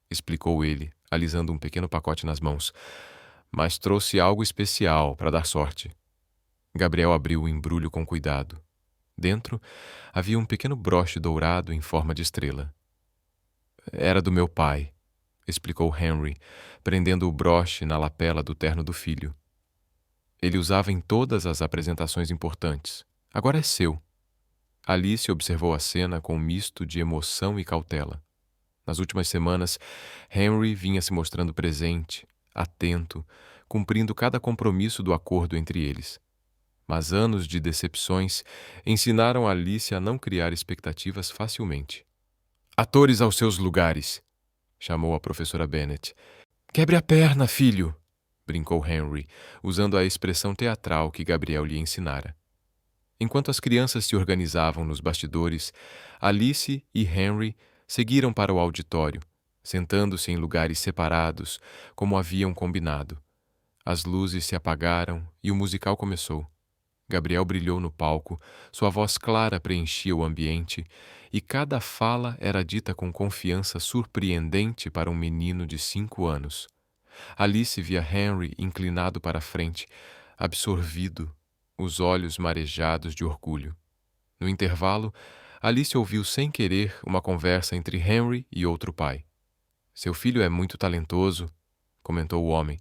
Speaker 1: explicou ele, alisando um pequeno pacote nas mãos. Mas trouxe algo especial para dar sorte. Gabriel abriu o embrulho com cuidado. Dentro havia um pequeno broche dourado em forma de estrela. Era do meu pai, explicou Henry, prendendo o broche na lapela do terno do filho. Ele usava em todas as apresentações importantes. Agora é seu. Alice observou a cena com um misto de emoção e cautela. Nas últimas semanas, Henry vinha se mostrando presente, atento, cumprindo cada compromisso do acordo entre eles. Mas anos de decepções ensinaram Alice a não criar expectativas facilmente. Atores aos seus lugares, chamou a professora Bennet. Quebre a perna, filho, brincou Henry, usando a expressão teatral que Gabriel lhe ensinara. Enquanto as crianças se organizavam nos bastidores, Alice e Henry seguiram para o auditório, sentando-se em lugares separados, como haviam combinado. As luzes se apagaram e o musical começou. Gabriel brilhou no palco, sua voz clara preenchia o ambiente, e cada fala era dita com confiança surpreendente para um menino de 5 anos. Alice via Henry inclinado para a frente, absorvido, os olhos marejados de orgulho. No intervalo, Alice ouviu sem querer uma conversa entre Henry e outro pai. Seu filho é muito talentoso, comentou o homem.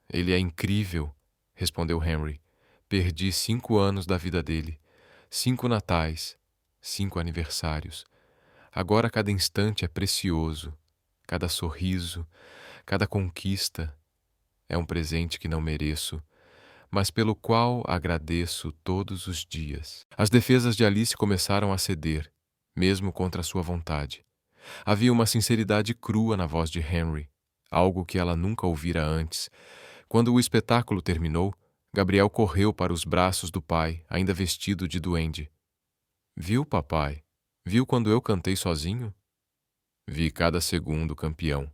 Speaker 1: Ele é incrível, respondeu Henry. Perdi 5 anos da vida dele, 5 natais, 5 aniversários. Agora cada instante é precioso, cada sorriso, cada conquista é um presente que não mereço, mas pelo qual agradeço todos os dias. As defesas de Alice começaram a ceder, mesmo contra sua vontade. Havia uma sinceridade crua na voz de Henry, algo que ela nunca ouvira antes. Quando o espetáculo terminou, Gabriel correu para os braços do pai, ainda vestido de duende. Viu, papai? Viu quando eu cantei sozinho? Vi cada segundo, campeão,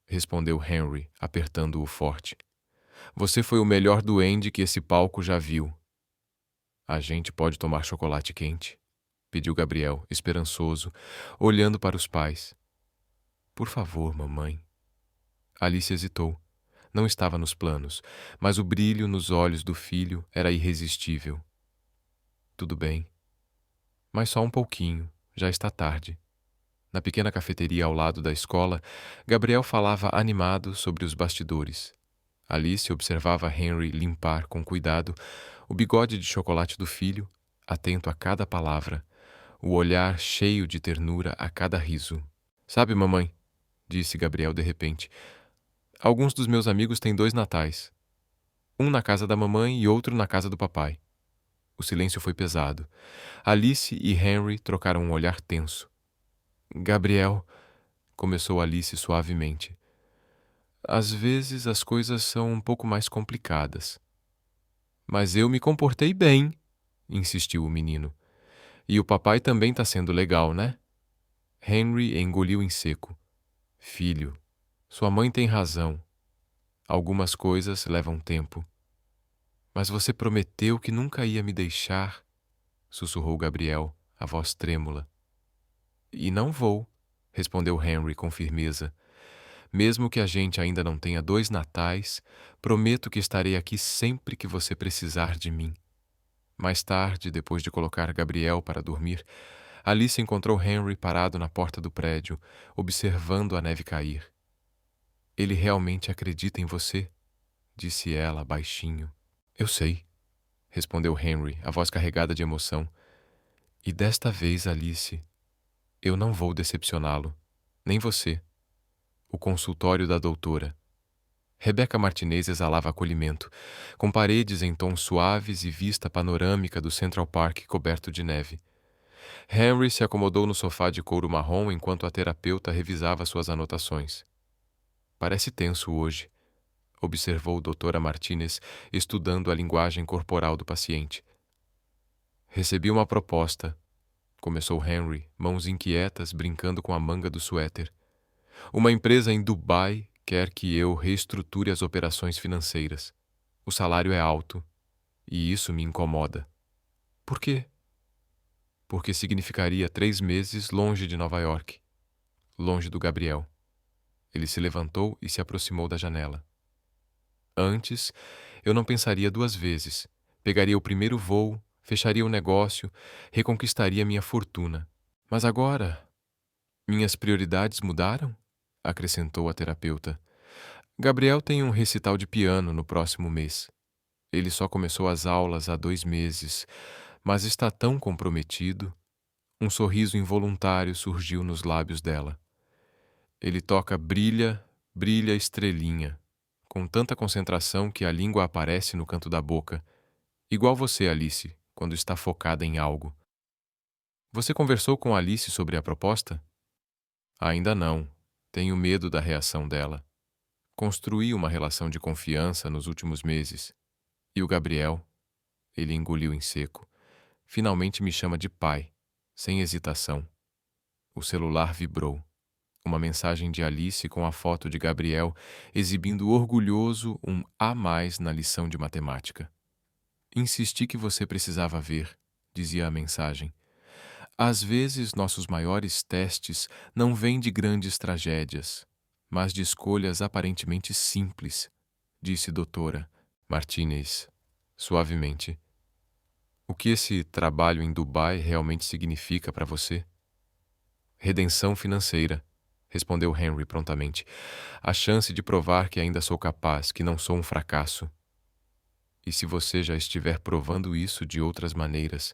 Speaker 1: respondeu Henry, apertando-o forte. Você foi o melhor duende que esse palco já viu. A gente pode tomar chocolate quente? Pediu Gabriel, esperançoso, olhando para os pais. Por favor, mamãe. Alice hesitou. Não estava nos planos, mas o brilho nos olhos do filho era irresistível. Tudo bem. Mas só um pouquinho, já está tarde. Na pequena cafeteria ao lado da escola, Gabriel falava animado sobre os bastidores. Alice observava Henry limpar com cuidado o bigode de chocolate do filho, atento a cada palavra, o olhar cheio de ternura a cada riso. Sabe, mamãe, disse Gabriel de repente, alguns dos meus amigos têm 2 natais. Um na casa da mamãe e outro na casa do papai. O silêncio foi pesado. Alice e Henry trocaram um olhar tenso. Gabriel, começou Alice suavemente. Às vezes as coisas são um pouco mais complicadas. Mas eu me comportei bem, insistiu o menino. E o papai também tá sendo legal, né? Henry engoliu em seco. Filho, sua mãe tem razão. Algumas coisas levam tempo. Mas você prometeu que nunca ia me deixar, sussurrou Gabriel, a voz trêmula. E não vou, respondeu Henry com firmeza. Mesmo que a gente ainda não tenha 2 natais, prometo que estarei aqui sempre que você precisar de mim. Mais tarde, depois de colocar Gabriel para dormir, Alice encontrou Henry parado na porta do prédio, observando a neve cair. Ele realmente acredita em você, disse ela baixinho. Eu sei, respondeu Henry, a voz carregada de emoção. E desta vez, Alice, eu não vou decepcioná-lo, nem você. O consultório da doutora. Rebecca Martinez exalava acolhimento, com paredes em tons suaves e vista panorâmica do Central Park coberto de neve. Henry se acomodou no sofá de couro marrom enquanto a terapeuta revisava suas anotações. Parece tenso hoje, observou a doutora Martinez, estudando a linguagem corporal do paciente. Recebi uma proposta, começou Henry, mãos inquietas brincando com a manga do suéter. Uma empresa em Dubai quer que eu reestruture as operações financeiras. O salário é alto, e isso me incomoda. Por quê? Porque significaria 3 meses longe de Nova York, longe do Gabriel. Ele se levantou e se aproximou da janela. Antes, eu não pensaria 2 vezes. Pegaria o primeiro voo, fecharia o negócio, reconquistaria minha fortuna. Mas agora, minhas prioridades mudaram? Acrescentou a terapeuta. Gabriel tem um recital de piano no próximo mês. Ele só começou as aulas há 2 meses, mas está tão comprometido. Um sorriso involuntário surgiu nos lábios dela. Ele toca Brilha, Brilha Estrelinha, com tanta concentração que a língua aparece no canto da boca, igual você, Alice, quando está focada em algo. Você conversou com Alice sobre a proposta? Ainda não. Tenho medo da reação dela. Construí uma relação de confiança nos últimos meses. E o Gabriel? Ele engoliu em seco. Finalmente me chama de pai, sem hesitação. O celular vibrou. Uma mensagem de Alice com a foto de Gabriel, exibindo orgulhoso um A mais na lição de matemática. Insisti que você precisava ver, dizia a mensagem. Às vezes nossos maiores testes não vêm de grandes tragédias, mas de escolhas aparentemente simples, disse doutora Martinez, suavemente. O que esse trabalho em Dubai realmente significa para você? Redenção financeira, respondeu Henry prontamente. A chance de provar que ainda sou capaz, que não sou um fracasso. E se você já estiver provando isso de outras maneiras,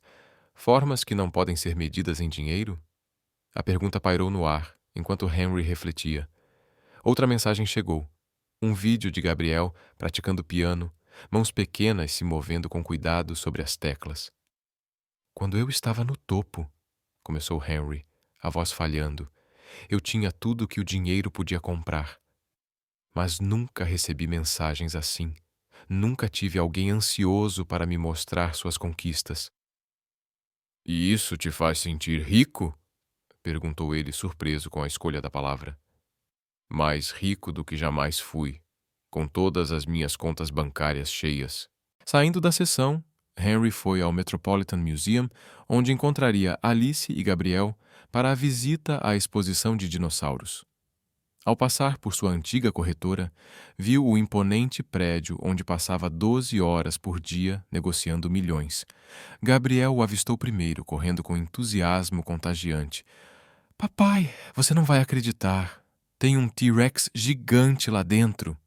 Speaker 1: formas que não podem ser medidas em dinheiro? A pergunta pairou no ar, enquanto Henry refletia. Outra mensagem chegou. Um vídeo de Gabriel praticando piano, mãos pequenas se movendo com cuidado sobre as teclas. Quando eu estava no topo, começou Henry, a voz falhando, eu tinha tudo que o dinheiro podia comprar. Mas nunca recebi mensagens assim. Nunca tive alguém ansioso para me mostrar suas conquistas. E isso te faz sentir rico? Perguntou ele, surpreso com a escolha da palavra. Mais rico do que jamais fui, com todas as minhas contas bancárias cheias. Saindo da sessão, Henry foi ao Metropolitan Museum, onde encontraria Alice e Gabriel para a visita à exposição de dinossauros. Ao passar por sua antiga corretora, viu o imponente prédio onde passava 12 horas por dia negociando milhões. Gabriel o avistou primeiro, correndo com entusiasmo contagiante. — Papai, você não vai acreditar. Tem um T-Rex gigante lá dentro.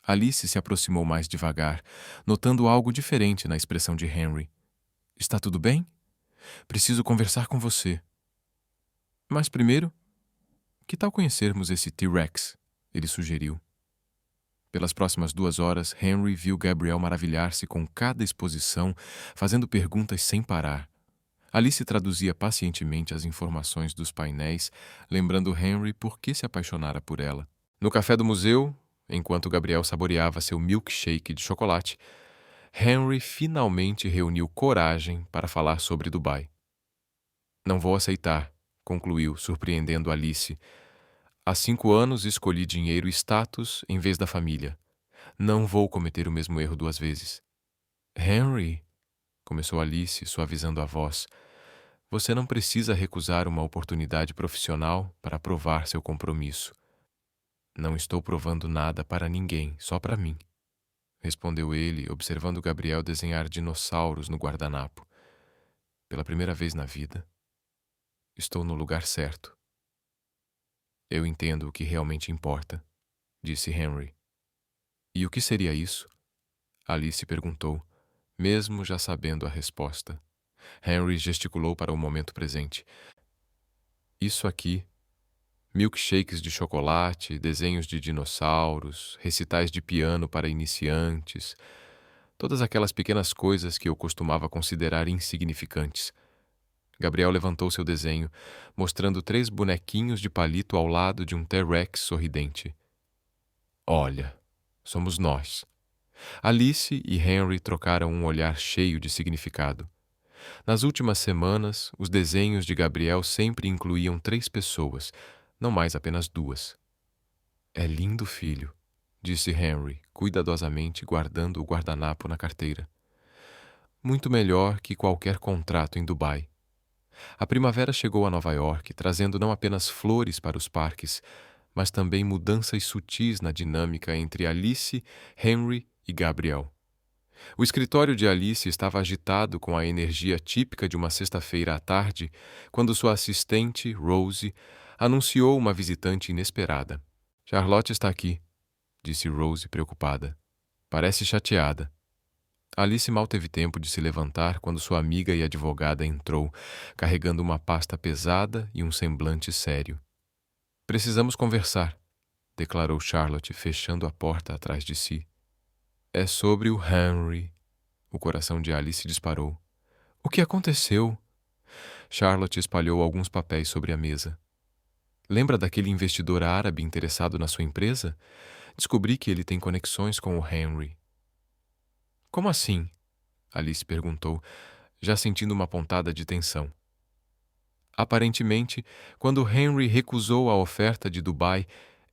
Speaker 1: Alice se aproximou mais devagar, notando algo diferente na expressão de Henry. — Está tudo bem? Preciso conversar com você. Mas primeiro, que tal conhecermos esse T-Rex? Ele sugeriu. Pelas próximas 2 horas, Henry viu Gabriel maravilhar-se com cada exposição, fazendo perguntas sem parar. Alice traduzia pacientemente as informações dos painéis, lembrando Henry por que se apaixonara por ela. No café do museu, enquanto Gabriel saboreava seu milkshake de chocolate, Henry finalmente reuniu coragem para falar sobre Dubai. Não vou aceitar, concluiu, surpreendendo Alice. Há 5 anos escolhi dinheiro e status em vez da família. Não vou cometer o mesmo erro 2 vezes. Henry, começou Alice, suavizando a voz, você não precisa recusar uma oportunidade profissional para provar seu compromisso. Não estou provando nada para ninguém, só para mim, respondeu ele, observando Gabriel desenhar dinossauros no guardanapo. Pela primeira vez na vida, estou no lugar certo. Eu entendo o que realmente importa, disse Henry. E o que seria isso? Alice perguntou, mesmo já sabendo a resposta. Henry gesticulou para o momento presente. Isso aqui, milkshakes de chocolate, desenhos de dinossauros, recitais de piano para iniciantes, todas aquelas pequenas coisas que eu costumava considerar insignificantes. Gabriel levantou seu desenho, mostrando 3 bonequinhos de palito ao lado de um T-Rex sorridente. Olha, somos nós. Alice e Henry trocaram um olhar cheio de significado. Nas últimas semanas, os desenhos de Gabriel sempre incluíam 3 pessoas, não mais apenas 2. É lindo, filho, disse Henry, cuidadosamente guardando o guardanapo na carteira. Muito melhor que qualquer contrato em Dubai. A primavera chegou a Nova York, trazendo não apenas flores para os parques, mas também mudanças sutis na dinâmica entre Alice, Henry e Gabriel. O escritório de Alice estava agitado com a energia típica de uma sexta-feira à tarde, quando sua assistente, Rose, anunciou uma visitante inesperada. Charlotte está aqui, disse Rose preocupada. Parece chateada. Alice mal teve tempo de se levantar quando sua amiga e advogada entrou, carregando uma pasta pesada e um semblante sério. Precisamos conversar, declarou Charlotte, fechando a porta atrás de si. É sobre o Henry. O coração de Alice disparou. O que aconteceu? Charlotte espalhou alguns papéis sobre a mesa. Lembra daquele investidor árabe interessado na sua empresa? Descobri que ele tem conexões com o Henry. Como assim? Alice perguntou, já sentindo uma pontada de tensão. Aparentemente, quando Henry recusou a oferta de Dubai,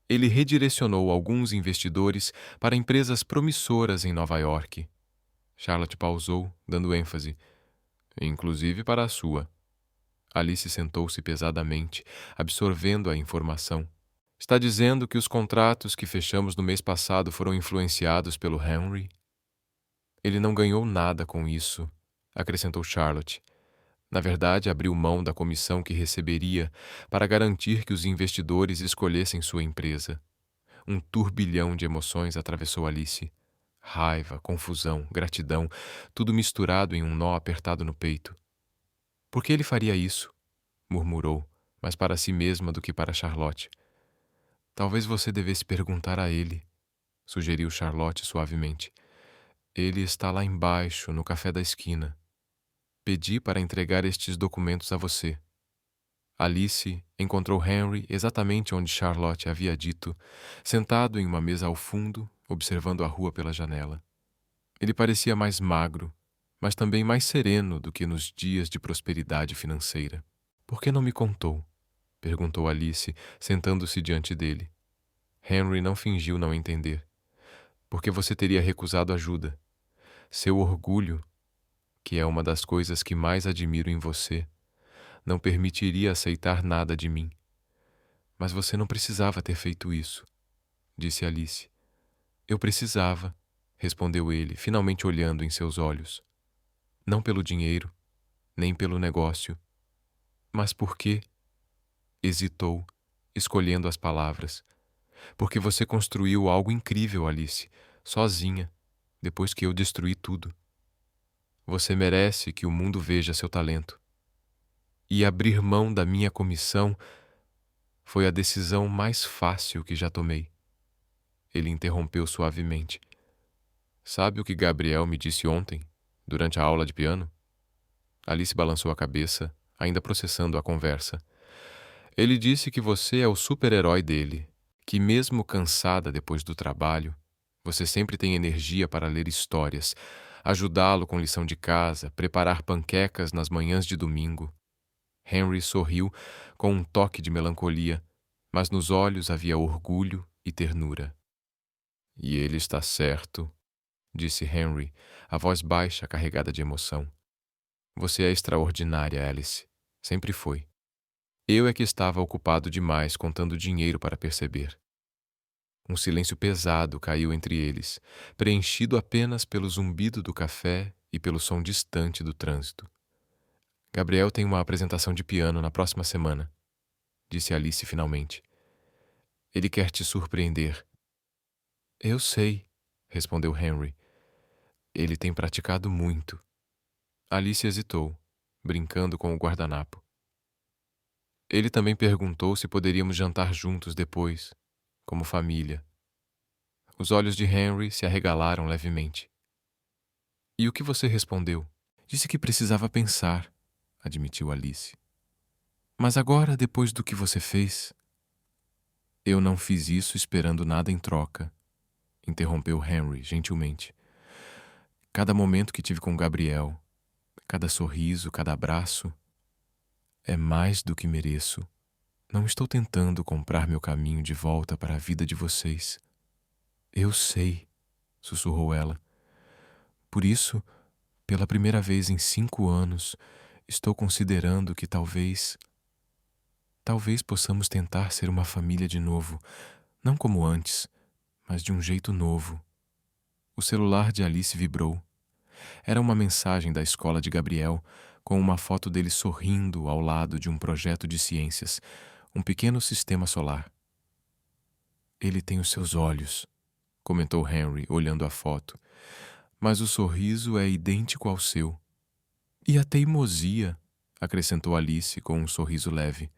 Speaker 1: ele redirecionou alguns investidores para empresas promissoras em Nova York. Charlotte pausou, dando ênfase, inclusive para a sua. Alice sentou-se pesadamente, absorvendo a informação. Está dizendo que os contratos que fechamos no mês passado foram influenciados pelo Henry? Ele não ganhou nada com isso, acrescentou Charlotte. Na verdade, abriu mão da comissão que receberia para garantir que os investidores escolhessem sua empresa. Um turbilhão de emoções atravessou Alice. Raiva, confusão, gratidão, tudo misturado em um nó apertado no peito. Por que ele faria isso? Murmurou, mais para si mesma do que para Charlotte. Talvez você devesse perguntar a ele, sugeriu Charlotte suavemente. Ele está lá embaixo, no café da esquina. Pedi para entregar estes documentos a você. Alice encontrou Henry exatamente onde Charlotte havia dito, sentado em uma mesa ao fundo, observando a rua pela janela. Ele parecia mais magro, mas também mais sereno do que nos dias de prosperidade financeira. Por que não me contou? Perguntou Alice, sentando-se diante dele. Henry não fingiu não entender. Porque você teria recusado ajuda. Seu orgulho, que é uma das coisas que mais admiro em você, não permitiria aceitar nada de mim. Mas você não precisava ter feito isso, disse Alice. Eu precisava, respondeu ele, finalmente olhando em seus olhos. Não pelo dinheiro, nem pelo negócio. Mas por quê? Hesitou, escolhendo as palavras. Porque você construiu algo incrível, Alice, sozinha, depois que eu destruí tudo. Você merece que o mundo veja seu talento. E abrir mão da minha comissão foi a decisão mais fácil que já tomei. Ele interrompeu suavemente. Sabe o que Gabriel me disse ontem, durante a aula de piano? Alice balançou a cabeça, ainda processando a conversa. Ele disse que você é o super-herói dele, que mesmo cansada depois do trabalho, você sempre tem energia para ler histórias, ajudá-lo com lição de casa, preparar panquecas nas manhãs de domingo. Henry sorriu com um toque de melancolia, mas nos olhos havia orgulho e ternura. E ele está certo, disse Henry, a voz baixa carregada de emoção. Você é extraordinária, Alice. Sempre foi. Eu é que estava ocupado demais contando dinheiro para perceber. Um silêncio pesado caiu entre eles, preenchido apenas pelo zumbido do café e pelo som distante do trânsito. Gabriel tem uma apresentação de piano na próxima semana, disse Alice finalmente. Ele quer te surpreender. Eu sei, respondeu Henry. Ele tem praticado muito. Alice hesitou, brincando com o guardanapo. Ele também perguntou se poderíamos jantar juntos depois, como família. Os olhos de Henry se arregalaram levemente. E o que você respondeu? Disse que precisava pensar, admitiu Alice. Mas agora, depois do que você fez... Eu não fiz isso esperando nada em troca, interrompeu Henry gentilmente. Cada momento que tive com Gabriel, cada sorriso, cada abraço, é mais do que mereço. Não estou tentando comprar meu caminho de volta para a vida de vocês. Eu sei, sussurrou ela. Por isso, pela primeira vez em 5 anos, estou considerando que talvez possamos tentar ser uma família de novo, não como antes, mas de um jeito novo. O celular de Alice vibrou. Era uma mensagem da escola de Gabriel, com uma foto dele sorrindo ao lado de um projeto de ciências, um pequeno sistema solar. Ele tem os seus olhos, comentou Henry, olhando a foto, mas o sorriso é idêntico ao seu. E a teimosia, acrescentou Alice com um sorriso leve.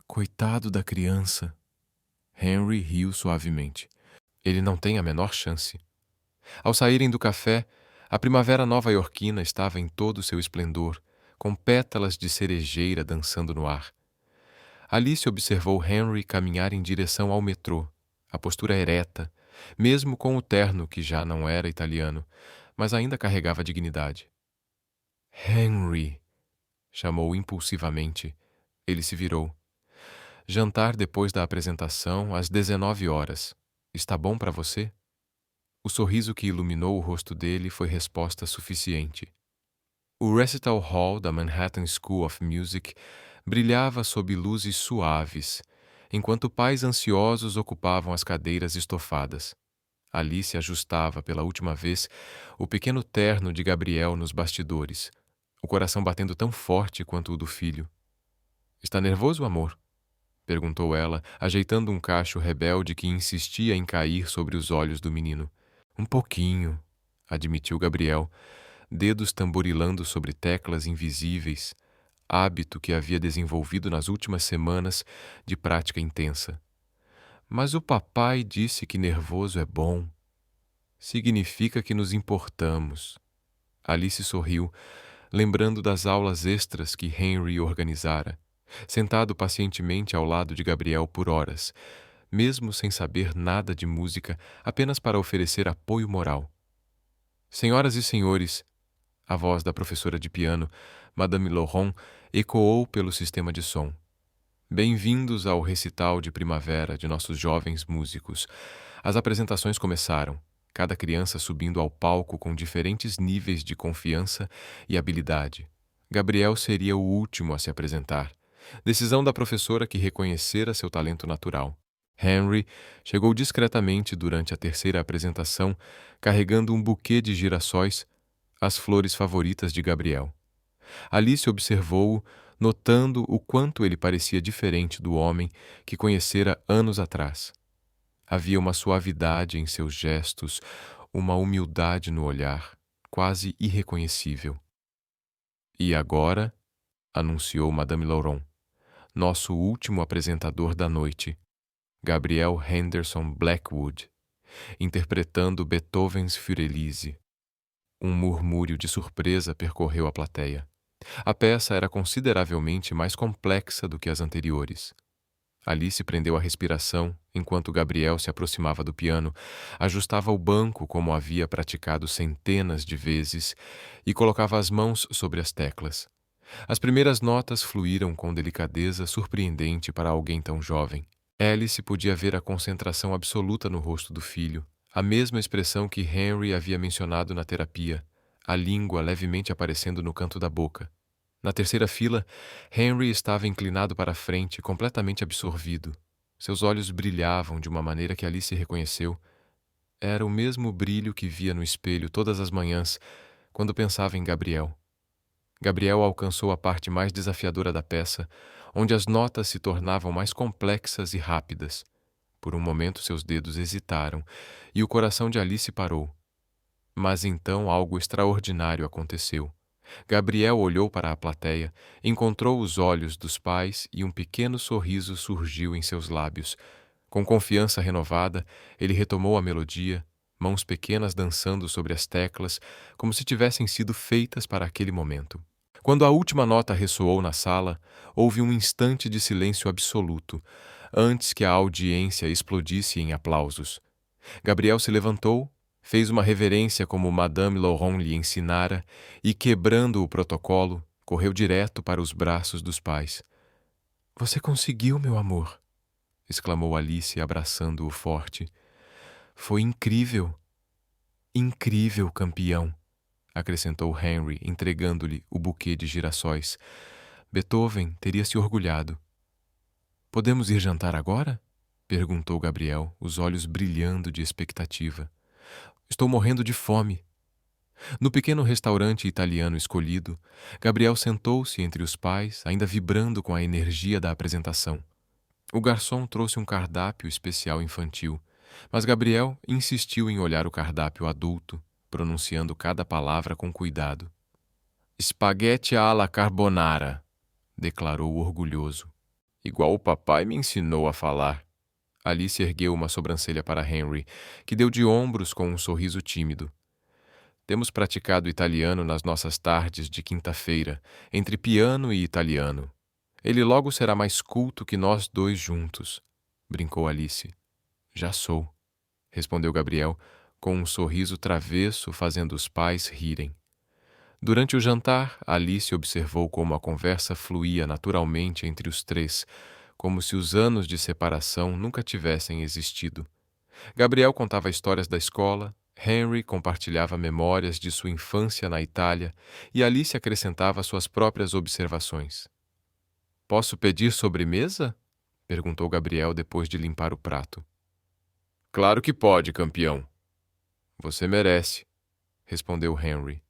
Speaker 1: Coitado da criança. Henry riu suavemente. Ele não tem a menor chance. Ao saírem do café, a primavera nova-iorquina estava em todo o seu esplendor, com pétalas de cerejeira dançando no ar. Alice observou Henry caminhar em direção ao metrô, a postura ereta, mesmo com o terno que já não era italiano, mas ainda carregava dignidade. Henry! Chamou impulsivamente. Ele se virou. Jantar depois da apresentação, às 19 horas. Está bom para você? O sorriso que iluminou o rosto dele foi resposta suficiente. O Recital Hall da Manhattan School of Music brilhava sob luzes suaves, enquanto pais ansiosos ocupavam as cadeiras estofadas. Alice ajustava pela última vez o pequeno terno de Gabriel nos bastidores, o coração batendo tão forte quanto o do filho. Está nervoso, amor? Perguntou ela, ajeitando um cacho rebelde que insistia em cair sobre os olhos do menino. Um pouquinho, admitiu Gabriel, dedos tamborilando sobre teclas invisíveis, hábito que havia desenvolvido nas últimas semanas de prática intensa. Mas o papai disse que nervoso é bom. Significa que nos importamos. Alice sorriu, lembrando das aulas extras que Henry organizara, sentado pacientemente ao lado de Gabriel por horas, mesmo sem saber nada de música, apenas para oferecer apoio moral. Senhoras e senhores, a voz da professora de piano, Madame Laurent, ecoou pelo sistema de som. Bem-vindos ao recital de primavera de nossos jovens músicos. As apresentações começaram, cada criança subindo ao palco com diferentes níveis de confiança e habilidade. Gabriel seria o último a se apresentar. Decisão da professora que reconhecera seu talento natural. Henry chegou discretamente durante a terceira apresentação, carregando um buquê de girassóis, as flores favoritas de Gabriel. Alice observou-o, notando o quanto ele parecia diferente do homem que conhecera anos atrás. Havia uma suavidade em seus gestos, uma humildade no olhar, quase irreconhecível. E agora, anunciou Madame Laurent, nosso último apresentador da noite, Gabriel Henderson Blackwood. interpretando Beethovens Fürelise. Um murmúrio de surpresa percorreu a plateia. A peça era consideravelmente mais complexa do que as anteriores. Alice prendeu a respiração enquanto Gabriel se aproximava do piano, ajustava o banco como havia praticado centenas de vezes e colocava as mãos sobre as teclas. As primeiras notas fluíram com delicadeza surpreendente para alguém tão jovem. Alice podia ver a concentração absoluta no rosto do filho, a mesma expressão que Henry havia mencionado na terapia, a língua levemente aparecendo no canto da boca. Na terceira fila, Henry estava inclinado para a frente, completamente absorvido. Seus olhos brilhavam de uma maneira que Alice reconheceu. Era o mesmo brilho que via no espelho todas as manhãs, quando pensava em Gabriel. Gabriel alcançou a parte mais desafiadora da peça, onde as notas se tornavam mais complexas e rápidas. Por um momento seus dedos hesitaram e o coração de Alice parou. Mas então algo extraordinário aconteceu. Gabriel olhou para a plateia, encontrou os olhos dos pais e um pequeno sorriso surgiu em seus lábios. Com confiança renovada, ele retomou a melodia, mãos pequenas dançando sobre as teclas, como se tivessem sido feitas para aquele momento. Quando a última nota ressoou na sala, houve um instante de silêncio absoluto, antes que a audiência explodisse em aplausos. Gabriel se levantou, fez uma reverência como Madame Laurent lhe ensinara e, quebrando o protocolo, correu direto para os braços dos pais. — Você conseguiu, meu amor! Exclamou Alice, abraçando-o forte. — Foi incrível! Incrível, campeão! Acrescentou Henry, entregando-lhe o buquê de girassóis. Beethoven teria se orgulhado. — Podemos ir jantar agora? Perguntou Gabriel, os olhos brilhando de expectativa. Estou morrendo de fome. No pequeno restaurante italiano escolhido, Gabriel sentou-se entre os pais, ainda vibrando com a energia da apresentação. O garçom trouxe um cardápio especial infantil, mas Gabriel insistiu em olhar o cardápio adulto, pronunciando cada palavra com cuidado. Spaghetti alla carbonara, declarou orgulhoso. Igual o papai me ensinou a falar. Alice ergueu uma sobrancelha para Henry, que deu de ombros com um sorriso tímido. Temos praticado italiano nas nossas tardes de quinta-feira, entre piano e italiano. Ele logo será mais culto que nós dois juntos, brincou Alice. Já sou, respondeu Gabriel, com um sorriso travesso fazendo os pais rirem. Durante o jantar, Alice observou como a conversa fluía naturalmente entre os três, como se os anos de separação nunca tivessem existido. Gabriel contava histórias da escola, Henry compartilhava memórias de sua infância na Itália e Alice acrescentava suas próprias observações. — Posso pedir sobremesa? Perguntou Gabriel depois de limpar o prato. — Claro que pode, campeão. — Você merece, respondeu Henry.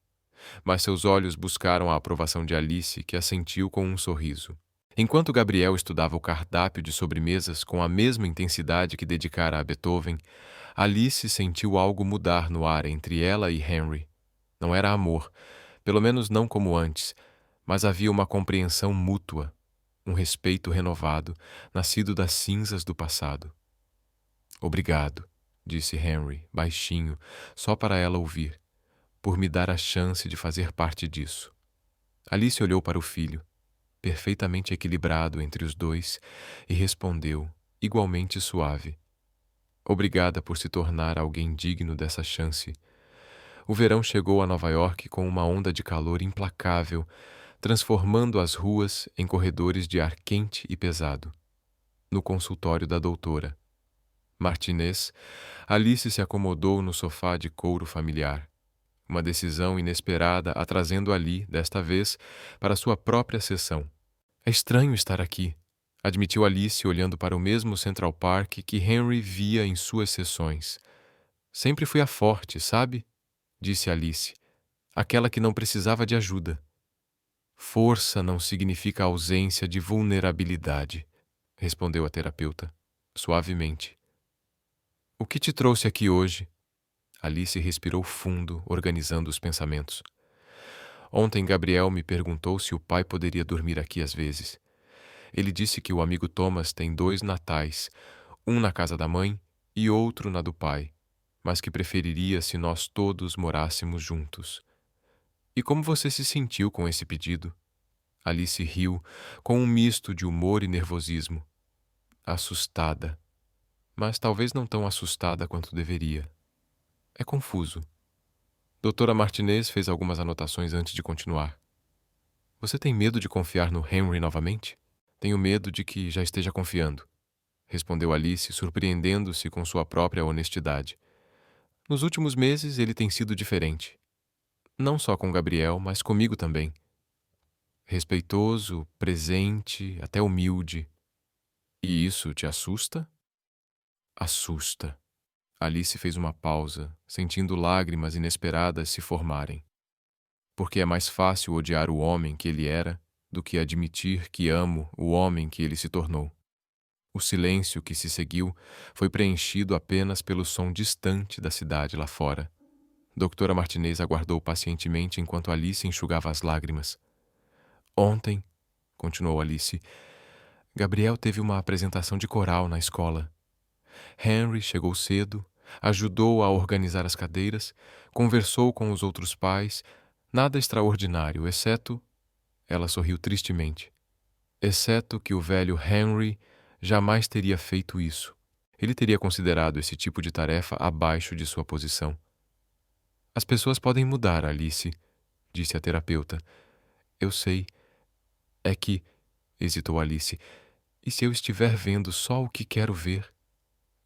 Speaker 1: Mas seus olhos buscaram a aprovação de Alice, que assentiu com um sorriso. Enquanto Gabriel estudava o cardápio de sobremesas com a mesma intensidade que dedicara a Beethoven, Alice sentiu algo mudar no ar entre ela e Henry. Não era amor, pelo menos não como antes, mas havia uma compreensão mútua, um respeito renovado, nascido das cinzas do passado. — Obrigado, disse Henry, baixinho, só para ela ouvir, por me dar a chance de fazer parte disso. Alice olhou para o filho, perfeitamente equilibrado entre os dois, e respondeu, igualmente suave. Obrigada por se tornar alguém digno dessa chance. O verão chegou a Nova York com uma onda de calor implacável, transformando as ruas em corredores de ar quente e pesado. No consultório da doutora Martinez, Alice se acomodou no sofá de couro familiar. Uma decisão inesperada a trazendo ali, desta vez, para sua própria sessão. É estranho estar aqui, admitiu Alice olhando para o mesmo Central Park que Henry via em suas sessões. Sempre fui a forte, sabe? Disse Alice, aquela que não precisava de ajuda. Força não significa ausência de vulnerabilidade, respondeu a terapeuta, suavemente. O que te trouxe aqui hoje? Alice respirou fundo, organizando os pensamentos. Ontem Gabriel me perguntou se o pai poderia dormir aqui às vezes. Ele disse que o amigo Thomas tem 2 natais, um na casa da mãe e outro na do pai. mas que preferiria se nós todos morássemos juntos. E como você se sentiu com esse pedido? Alice riu, com um misto de humor e nervosismo. Assustada, mas talvez não tão assustada quanto deveria. É confuso. Doutora Martinez fez algumas anotações antes de continuar. Você tem medo de confiar no Henry novamente? Tenho medo de que já esteja confiando, respondeu Alice, surpreendendo-se com sua própria honestidade. Nos últimos meses ele tem sido diferente. Não só com Gabriel, mas comigo também. Respeitoso, presente, até humilde. E isso te assusta? Assusta. Alice fez uma pausa, sentindo lágrimas inesperadas se formarem. Porque é mais fácil odiar o homem que ele era do que admitir que amo o homem que ele se tornou. O silêncio que se seguiu foi preenchido apenas pelo som distante da cidade lá fora. Doutora Martinez aguardou pacientemente enquanto Alice enxugava as lágrimas. Ontem, continuou Alice, Gabriel teve uma apresentação de coral na escola. Henry chegou cedo, ajudou a organizar as cadeiras, conversou com os outros pais, nada extraordinário, exceto... Ela sorriu tristemente. Exceto que o velho Henry jamais teria feito isso. Ele teria considerado esse tipo de tarefa abaixo de sua posição. As pessoas podem mudar, Alice, disse a terapeuta. Eu sei. É que... hesitou Alice. E se eu estiver vendo só o que quero ver?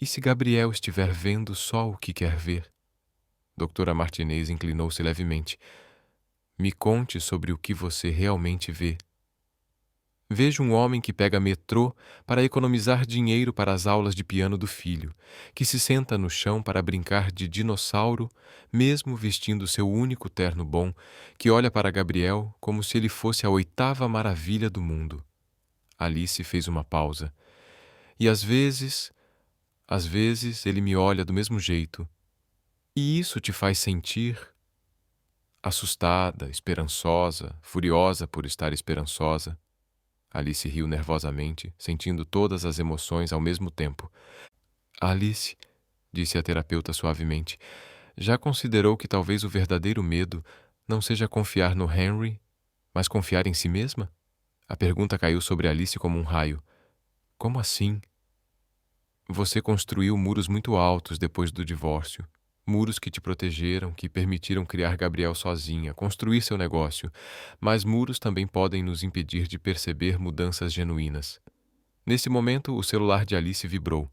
Speaker 1: E se Gabriel estiver vendo só o que quer ver? Doutora Martinez inclinou-se levemente. Me conte sobre o que você realmente vê. Vejo um homem que pega metrô para economizar dinheiro para as aulas de piano do filho, que se senta no chão para brincar de dinossauro, mesmo vestindo seu único terno bom, que olha para Gabriel como se ele fosse a oitava maravilha do mundo. Alice fez uma pausa. E às vezes ele me olha do mesmo jeito. E isso te faz sentir assustada, esperançosa, furiosa por estar esperançosa. Alice riu nervosamente, sentindo todas as emoções ao mesmo tempo. Alice, disse a terapeuta suavemente, já considerou que talvez o verdadeiro medo não seja confiar no Henry, mas confiar em si mesma? A pergunta caiu sobre Alice como um raio. Como assim? Você construiu muros muito altos depois do divórcio. Muros que te protegeram, que permitiram criar Gabriel sozinha, construir seu negócio, mas muros também podem nos impedir de perceber mudanças genuínas. Nesse momento, o celular de Alice vibrou.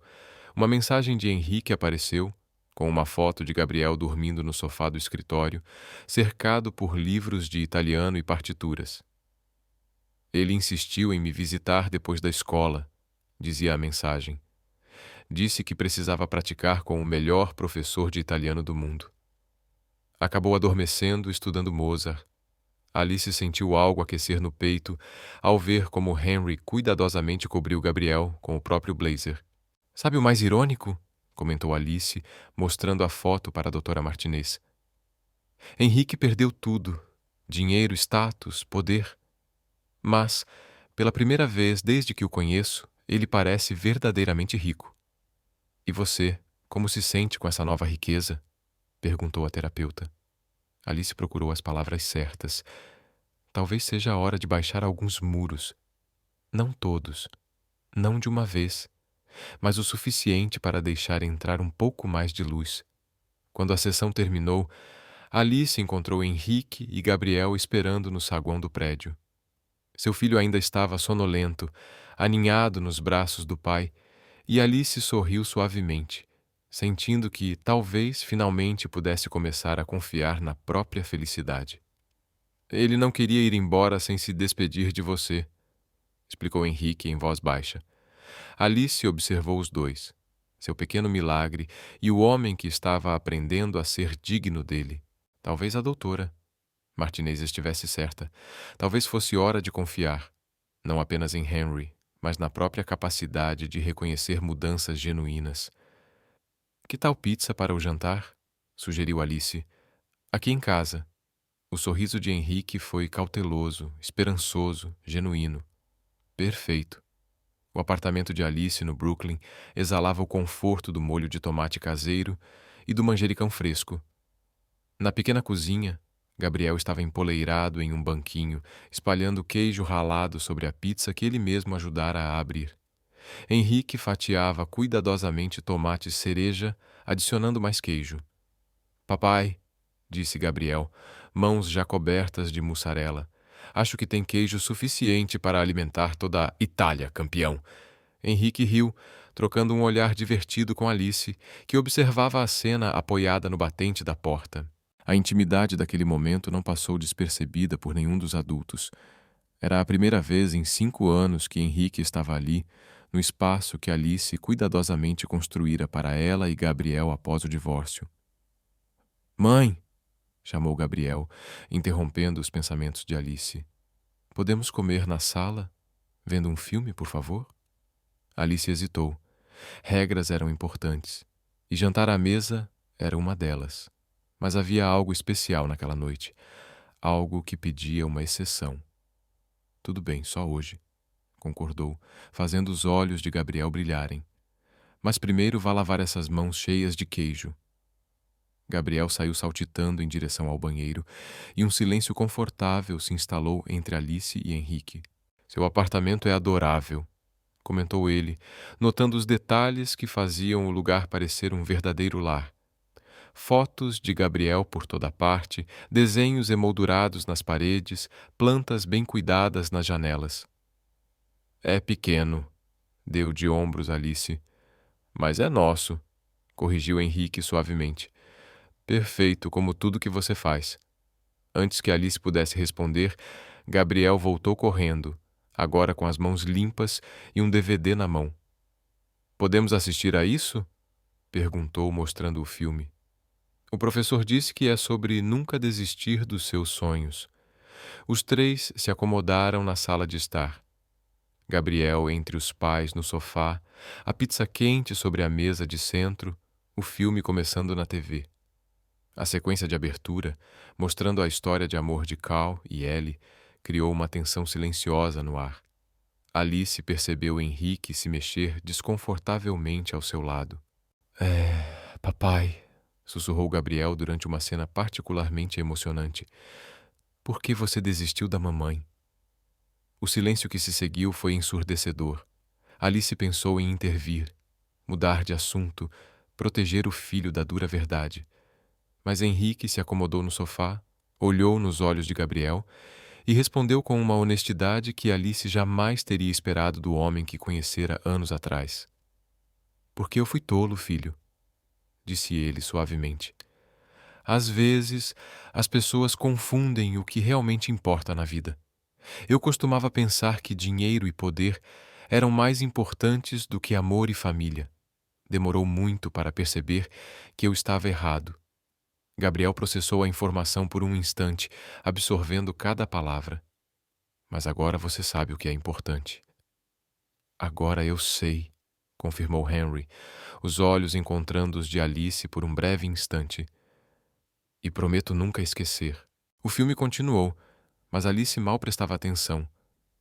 Speaker 1: Uma mensagem de Henrique apareceu, com uma foto de Gabriel dormindo no sofá do escritório, cercado por livros de italiano e partituras. Ele insistiu em me visitar depois da escola, dizia a mensagem. Disse que precisava praticar com o melhor professor de italiano do mundo. Acabou adormecendo estudando Mozart. Alice sentiu algo aquecer no peito ao ver como Henry cuidadosamente cobriu Gabriel com o próprio blazer. Sabe o mais irônico? Comentou Alice, mostrando a foto para a doutora Martinez. Henrique perdeu tudo: dinheiro, status, poder. Mas, pela primeira vez desde que o conheço, ele parece verdadeiramente rico. E você, como se sente com essa nova riqueza? Perguntou a terapeuta. Alice procurou as palavras certas. Talvez seja a hora de baixar alguns muros. Não todos, não de uma vez, mas o suficiente para deixar entrar um pouco mais de luz. Quando a sessão terminou, Alice encontrou Henrique e Gabriel esperando no saguão do prédio. Seu filho ainda estava sonolento, aninhado nos braços do pai, e Alice sorriu suavemente, sentindo que talvez finalmente pudesse começar a confiar na própria felicidade. Ele não queria ir embora sem se despedir de você, explicou Henrique em voz baixa. Alice observou os dois, seu pequeno milagre e o homem que estava aprendendo a ser digno dele. Talvez a doutora Martinez estivesse certa. Talvez fosse hora de confiar, não apenas em Henry, mas na própria capacidade de reconhecer mudanças genuínas. Que tal pizza para o jantar? Sugeriu Alice. Aqui em casa. O sorriso de Henrique foi cauteloso, esperançoso, genuíno. Perfeito. O apartamento de Alice no Brooklyn exalava o conforto do molho de tomate caseiro e do manjericão fresco. Na pequena cozinha, Gabriel estava empoleirado em um banquinho, espalhando queijo ralado sobre a pizza que ele mesmo ajudara a abrir. Henrique fatiava cuidadosamente tomate cereja, adicionando mais queijo. Papai, disse Gabriel, mãos já cobertas de mussarela. Acho que tem queijo suficiente para alimentar toda a Itália, campeão. Henrique riu, trocando um olhar divertido com Alice, que observava a cena apoiada no batente da porta. A intimidade daquele momento não passou despercebida por nenhum dos adultos. Era a primeira vez em 5 anos que Henrique estava ali, no espaço que Alice cuidadosamente construíra para ela e Gabriel após o divórcio. Mãe! Chamou Gabriel, interrompendo os pensamentos de Alice. Podemos comer na sala, vendo um filme, por favor? Alice hesitou. Regras eram importantes, e jantar à mesa era uma delas. Mas havia algo especial naquela noite, algo que pedia uma exceção. Tudo bem, só hoje, concordou, fazendo os olhos de Gabriel brilharem. Mas primeiro vá lavar essas mãos cheias de queijo. Gabriel saiu saltitando em direção ao banheiro e um silêncio confortável se instalou entre Alice e Henrique. Seu apartamento é adorável, comentou ele, notando os detalhes que faziam o lugar parecer um verdadeiro lar. Fotos de Gabriel por toda parte, desenhos emoldurados nas paredes, plantas bem cuidadas nas janelas. É pequeno, deu de ombros Alice. Mas é nosso, corrigiu Henrique suavemente. Perfeito, como tudo que você faz. Antes que Alice pudesse responder, Gabriel voltou correndo, agora com as mãos limpas e um DVD na mão. Podemos assistir a isso? Perguntou, mostrando o filme. O professor disse que é sobre nunca desistir dos seus sonhos. Os 3 se acomodaram na sala de estar. Gabriel entre os pais no sofá, a pizza quente sobre a mesa de centro, o filme começando na TV. A sequência de abertura, mostrando a história de amor de Carl e Ellie, criou uma tensão silenciosa no ar. Alice percebeu Henrique se mexer desconfortavelmente ao seu lado. Papai, sussurrou Gabriel durante uma cena particularmente emocionante. Por que você desistiu da mamãe? O silêncio que se seguiu foi ensurdecedor. Alice pensou em intervir, mudar de assunto, proteger o filho da dura verdade. Mas Henrique se acomodou no sofá, olhou nos olhos de Gabriel e respondeu com uma honestidade que Alice jamais teria esperado do homem que conhecera anos atrás. Porque eu fui tolo, filho, disse ele suavemente. Às vezes, as pessoas confundem o que realmente importa na vida. Eu costumava pensar que dinheiro e poder eram mais importantes do que amor e família. Demorou muito para perceber que eu estava errado. Gabriel processou a informação por um instante, absorvendo cada palavra. Mas agora você sabe o que é importante. Agora eu sei, confirmou Henry, os olhos encontrando os de Alice por um breve instante. E prometo nunca esquecer. O filme continuou, mas Alice mal prestava atenção.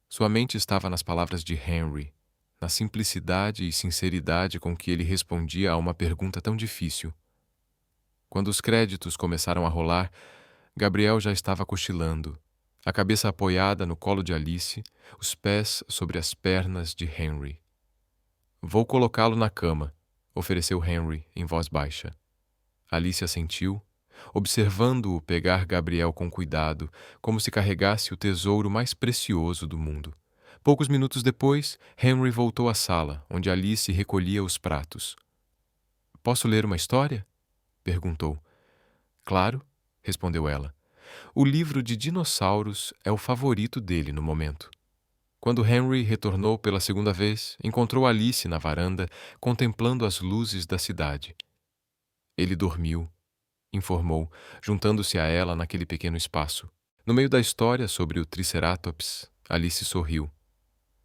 Speaker 1: Sua mente estava nas palavras de Henry, na simplicidade e sinceridade com que ele respondia a uma pergunta tão difícil. Quando os créditos começaram a rolar, Gabriel já estava cochilando, a cabeça apoiada no colo de Alice, os pés sobre as pernas de Henry. Vou colocá-lo na cama, ofereceu Henry em voz baixa. Alice assentiu, observando-o pegar Gabriel com cuidado, como se carregasse o tesouro mais precioso do mundo. Poucos minutos depois, Henry voltou à sala, onde Alice recolhia os pratos. Posso ler uma história? Perguntou. Claro, respondeu ela. O livro de dinossauros é o favorito dele no momento. Quando Henry retornou pela segunda vez, encontrou Alice na varanda, contemplando as luzes da cidade. Ele dormiu, informou, juntando-se a ela naquele pequeno espaço. No meio da história sobre o Triceratops, Alice sorriu.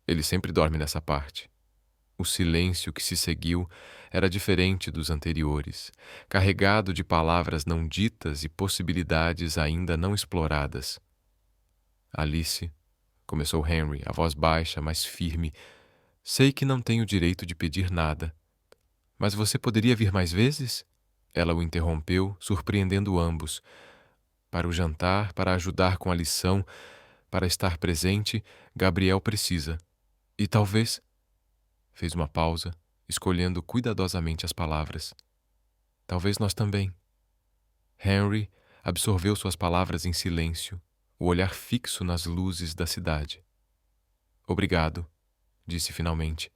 Speaker 1: Ele sempre dorme nessa parte. O silêncio que se seguiu era diferente dos anteriores, carregado de palavras não ditas e possibilidades ainda não exploradas. Alice, começou Henry, a voz baixa, mas firme, sei que não tenho direito de pedir nada. Mas você poderia vir mais vezes? Ela o interrompeu, surpreendendo ambos. Para o jantar, para ajudar com a lição, para estar presente, Gabriel precisa. E talvez... Fez uma pausa, escolhendo cuidadosamente as palavras. Talvez nós também. Henry absorveu suas palavras em silêncio, o olhar fixo nas luzes da cidade. Obrigado, disse finalmente,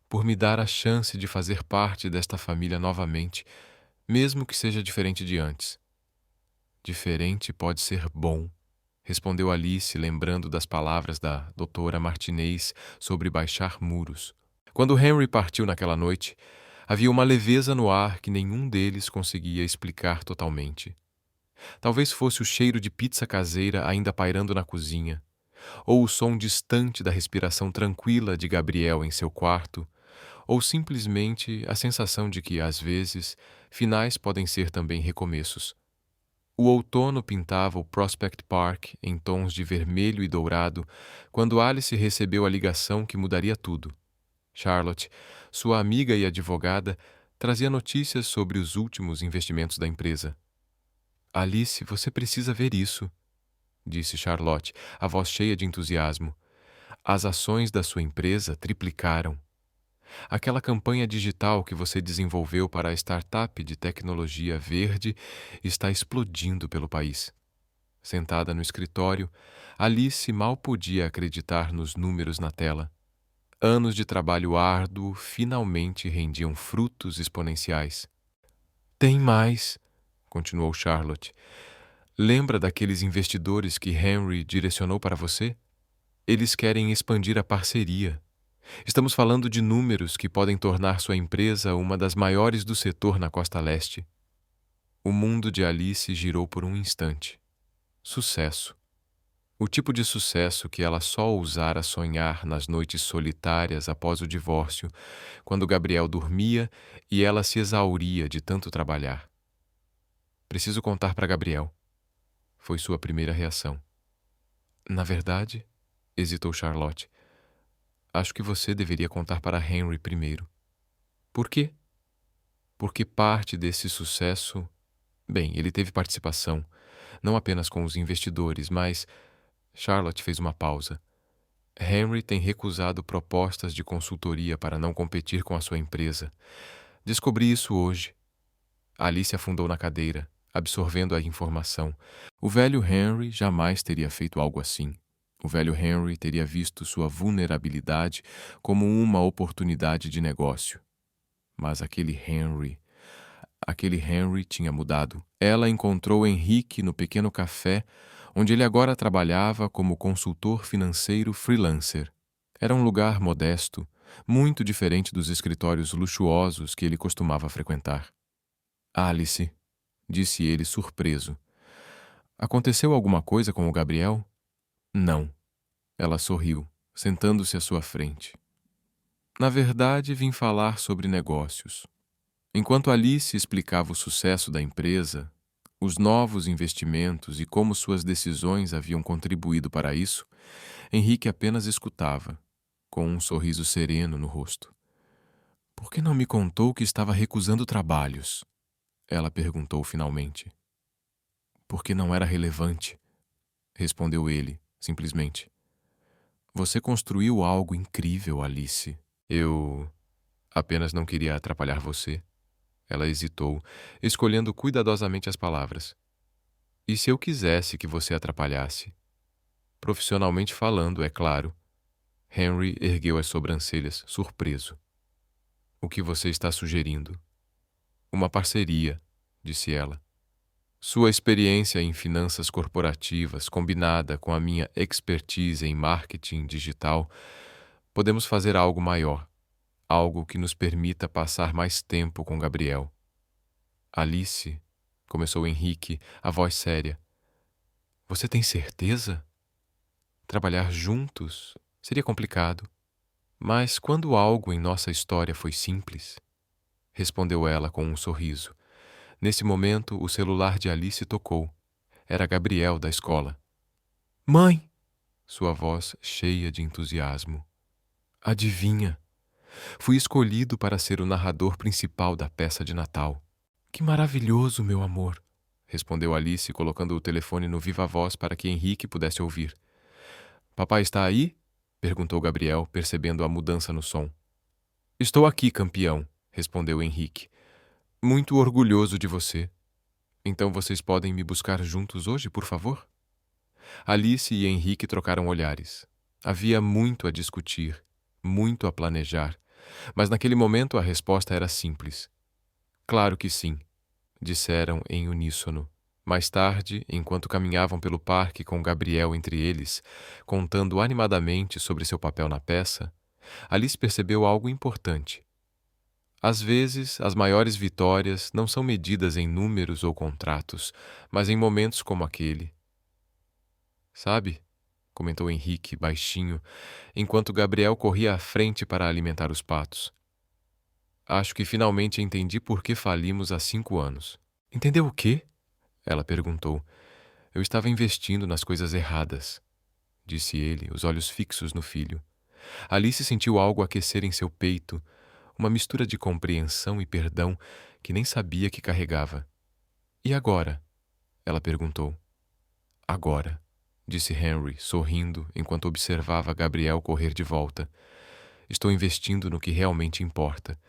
Speaker 1: por me dar a chance de fazer parte desta família novamente, mesmo que seja diferente de antes. Diferente pode ser bom, respondeu Alice, lembrando das palavras da doutora Martinez sobre baixar muros. Quando Henry partiu naquela noite, havia uma leveza no ar que nenhum deles conseguia explicar totalmente. Talvez fosse o cheiro de pizza caseira ainda pairando na cozinha, ou o som distante da respiração tranquila de Gabriel em seu quarto, ou simplesmente a sensação de que, às vezes, finais podem ser também recomeços. O outono pintava o Prospect Park em tons de vermelho e dourado quando Alice recebeu a ligação que mudaria tudo. Charlotte, sua amiga e advogada, trazia notícias sobre os últimos investimentos da empresa. Alice, você precisa ver isso, disse Charlotte, a voz cheia de entusiasmo. As ações da sua empresa triplicaram. Aquela campanha digital que você desenvolveu para a startup de tecnologia verde está explodindo pelo país. Sentada no escritório, Alice mal podia acreditar nos números na tela. Anos de trabalho árduo finalmente rendiam frutos exponenciais. Tem mais, continuou Charlotte. Lembra daqueles investidores que Henry direcionou para você? Eles querem expandir a parceria. Estamos falando de números que podem tornar sua empresa uma das maiores do setor na costa leste. O mundo de Alice girou por um instante. Sucesso. O tipo de sucesso que ela só ousara sonhar nas noites solitárias após o divórcio, quando Gabriel dormia e ela se exauria de tanto trabalhar. Preciso contar para Gabriel. Foi sua primeira reação. Na verdade, hesitou Charlotte, acho que você deveria contar para Henry primeiro. Por quê? Porque parte desse sucesso... Bem, ele teve participação, não apenas com os investidores, mas... Charlotte fez uma pausa. Henry tem recusado propostas de consultoria para não competir com a sua empresa. Descobri isso hoje. Alice afundou na cadeira, absorvendo a informação. O velho Henry jamais teria feito algo assim. O velho Henry teria visto sua vulnerabilidade como uma oportunidade de negócio. Mas aquele Henry tinha mudado. Ela encontrou Henrique no pequeno café, onde ele agora trabalhava como consultor financeiro freelancer. Era um lugar modesto, muito diferente dos escritórios luxuosos que ele costumava frequentar. Alice, disse ele surpreso. Aconteceu alguma coisa com o Gabriel? Não. Ela sorriu, sentando-se à sua frente. Na verdade, vim falar sobre negócios. Enquanto Alice explicava o sucesso da empresa, os novos investimentos e como suas decisões haviam contribuído para isso, Henrique apenas escutava, com um sorriso sereno no rosto. Por que não me contou que estava recusando trabalhos? Ela perguntou finalmente. Porque não era relevante, respondeu ele, simplesmente. Você construiu algo incrível, Alice. Eu apenas não queria atrapalhar você. Ela hesitou, escolhendo cuidadosamente as palavras. E se eu quisesse que você atrapalhasse? Profissionalmente falando, é claro. Henry ergueu as sobrancelhas, surpreso. O que você está sugerindo? Uma parceria, disse ela. Sua experiência em finanças corporativas, combinada com a minha expertise em marketing digital, podemos fazer algo maior, algo que nos permita passar mais tempo com Gabriel. Alice, começou Henrique, a voz séria. Você tem certeza? Trabalhar juntos seria complicado. Mas quando algo em nossa história foi simples? Respondeu ela com um sorriso. Nesse momento, o celular de Alice tocou. Era Gabriel da escola. Mãe! Sua voz cheia de entusiasmo. Adivinha? Fui escolhido para ser o narrador principal da peça de Natal. Que maravilhoso, meu amor! Respondeu Alice, colocando o telefone no viva-voz para que Henrique pudesse ouvir. Papai está aí? Perguntou Gabriel, percebendo a mudança no som. Estou aqui, campeão, respondeu Henrique. Muito orgulhoso de você. Então vocês podem me buscar juntos hoje, por favor? Alice e Henrique trocaram olhares. Havia muito a discutir, muito a planejar, mas naquele momento a resposta era simples. Claro que sim, disseram em uníssono. Mais tarde, enquanto caminhavam pelo parque com Gabriel entre eles, contando animadamente sobre seu papel na peça, Alice percebeu algo importante. Às vezes, as maiores vitórias não são medidas em números ou contratos, mas em momentos como aquele. Sabe? Comentou Henrique, baixinho, enquanto Gabriel corria à frente para alimentar os patos. Acho que finalmente entendi por que falimos há 5 anos. Entendeu o quê? Ela perguntou. Eu estava investindo nas coisas erradas, disse ele, os olhos fixos no filho. Alice sentiu algo aquecer em seu peito, uma mistura de compreensão e perdão que nem sabia que carregava. E agora? Ela perguntou. Agora, disse Henry, sorrindo enquanto observava Gabriel correr de volta. Estou investindo no que realmente importa,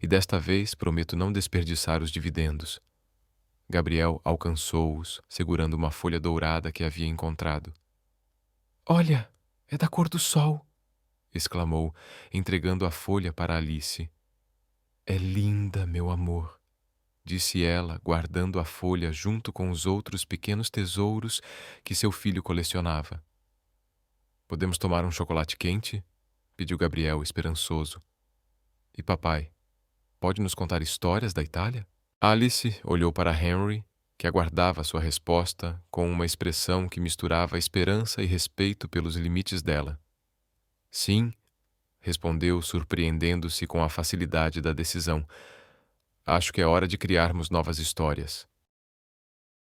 Speaker 1: e desta vez prometo não desperdiçar os dividendos. Gabriel alcançou-os, segurando uma folha dourada que havia encontrado. Olha, é da cor do sol! Exclamou, entregando a folha para Alice. É linda, meu amor, disse ela, guardando a folha junto com os outros pequenos tesouros que seu filho colecionava. Podemos tomar um chocolate quente? Pediu Gabriel, esperançoso. E papai, pode nos contar histórias da Itália? Alice olhou para Henry, que aguardava sua resposta com uma expressão que misturava esperança e respeito pelos limites dela. Sim, respondeu, surpreendendo-se com a facilidade da decisão. Acho que é hora de criarmos novas histórias.